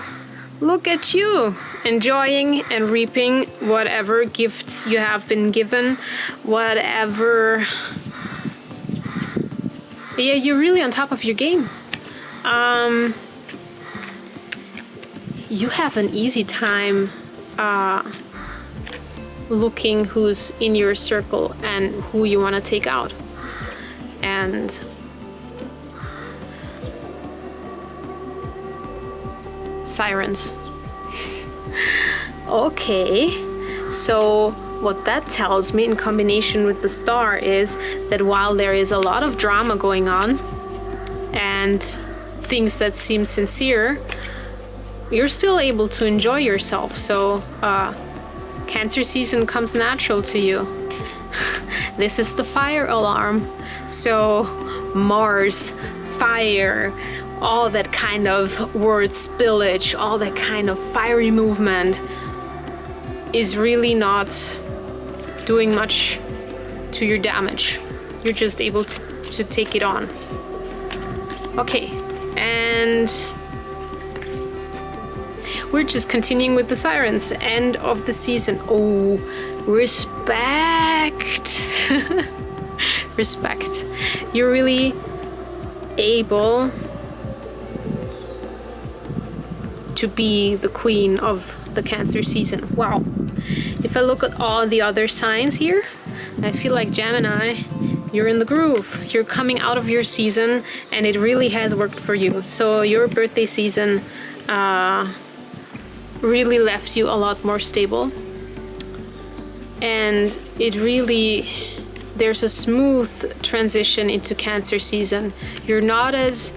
Look at you, enjoying and reaping whatever gifts you have been given, whatever. Yeah, you're really on top of your game. You have an easy time looking who's in your circle and who you want to take out. And sirens. Okay, so what that tells me in combination with the star is that while there is a lot of drama going on and things that seem sincere, you're still able to enjoy yourself. So Cancer season comes natural to you. This is the fire alarm. So Mars, fire, all that kind of word spillage, all that kind of fiery movement. is really not doing much to your damage. You're just able to take it on. Okay, and we're just continuing with the sirens. End of the season. Oh, respect. Respect. You're really able to be the queen of the Cancer season. Wow. If I look at all the other signs here, I feel like Gemini, you're in the groove. You're coming out of your season and it really has worked for you. So your birthday season really left you a lot more stable. And it really, there's a smooth transition into Cancer season. You're not as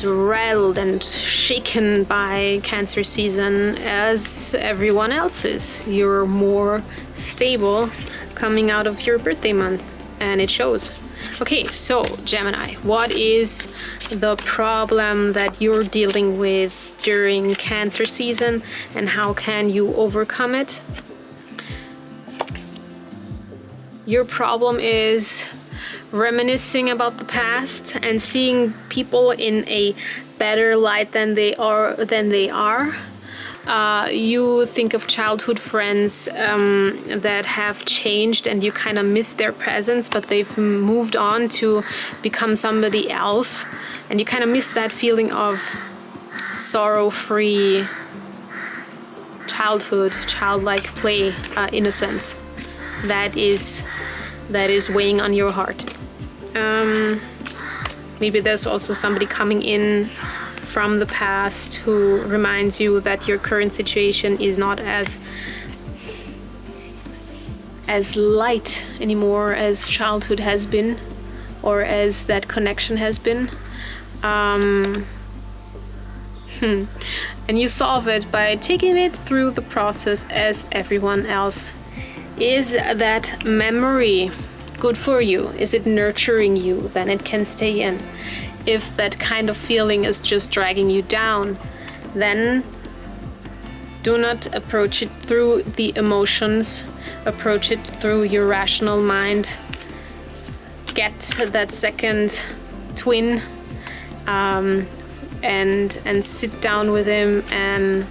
rattled and shaken by Cancer season as everyone else is. You're more stable coming out of your birthday month, and it shows. Okay, so Gemini, what is the problem that you're dealing with during Cancer season, and how can you overcome it? Your problem is reminiscing about the past and seeing people in a better light than they are. You think of childhood friends that have changed and you kind of miss their presence, but they've moved on to become somebody else, and you kind of miss that feeling of sorrow-free childhood, childlike play, innocence that is weighing on your heart. Maybe there's also somebody coming in from the past who reminds you that your current situation is not as light anymore as childhood has been, or as that connection has been. And you solve it by taking it through the process as everyone else. Is that memory good for you? Is it nurturing you? Then it can stay in. If that kind of feeling is just dragging you down, then do not approach it through the emotions. Approach it through your rational mind. Get that second twin and sit down with him and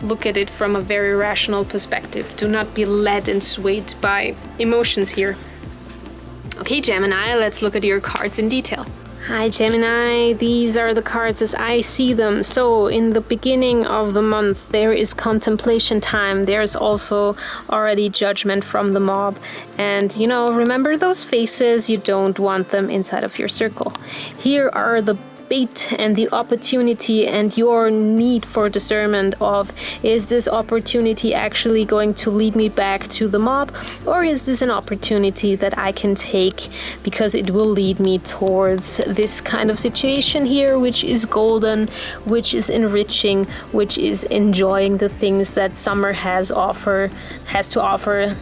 look at it from a very rational perspective. Do not be led and swayed by emotions here. Okay, Gemini, let's look at your cards in detail. Hi Gemini, these are the cards as I see them. So in the beginning of the month there is contemplation time. There's also already judgment from the mob. And you know, remember those faces, you don't want them inside of your circle. Here are the bait and the opportunity and your need for discernment of, is this opportunity actually going to lead me back to the mob, or is this an opportunity that I can take because it will lead me towards this kind of situation here, which is golden, which is enriching, which is enjoying the things that summer has to offer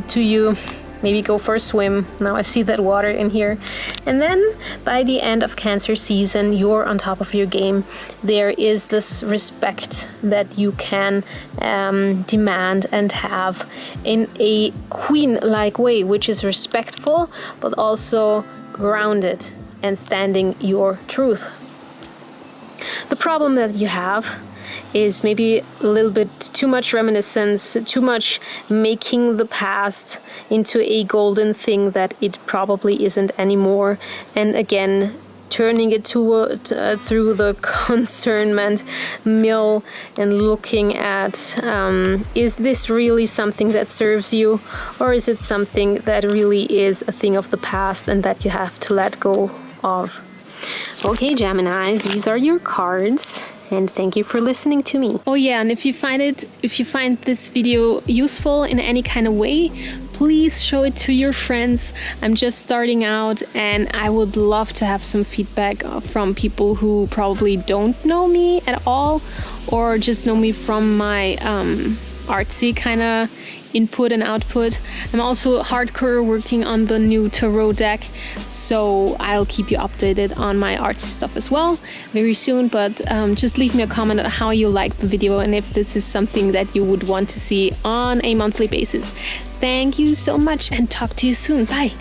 to you. Maybe go for a swim. Now I see that water in here. And then by the end of Cancer season, you're on top of your game. There is this respect that you can demand and have in a queen-like way, which is respectful, but also grounded and standing your truth. The problem that you have is maybe a little bit too much reminiscence, too much making the past into a golden thing that it probably isn't anymore, and again turning it through the concernment mill and looking at, is this really something that serves you, or is it something that really is a thing of the past and that you have to let go of? Okay, Gemini, these are your cards. And thank you for listening to me. Oh yeah, and if you find this video useful in any kind of way, please show it to your friends. I'm just starting out and I would love to have some feedback from people who probably don't know me at all, or just know me from my artsy kind of input and output. I'm also hardcore working on the new tarot deck, so I'll keep you updated on my artsy stuff as well very soon. But just leave me a comment on how you liked the video and if this is something that you would want to see on a monthly basis. Thank you so much and talk to you soon. Bye.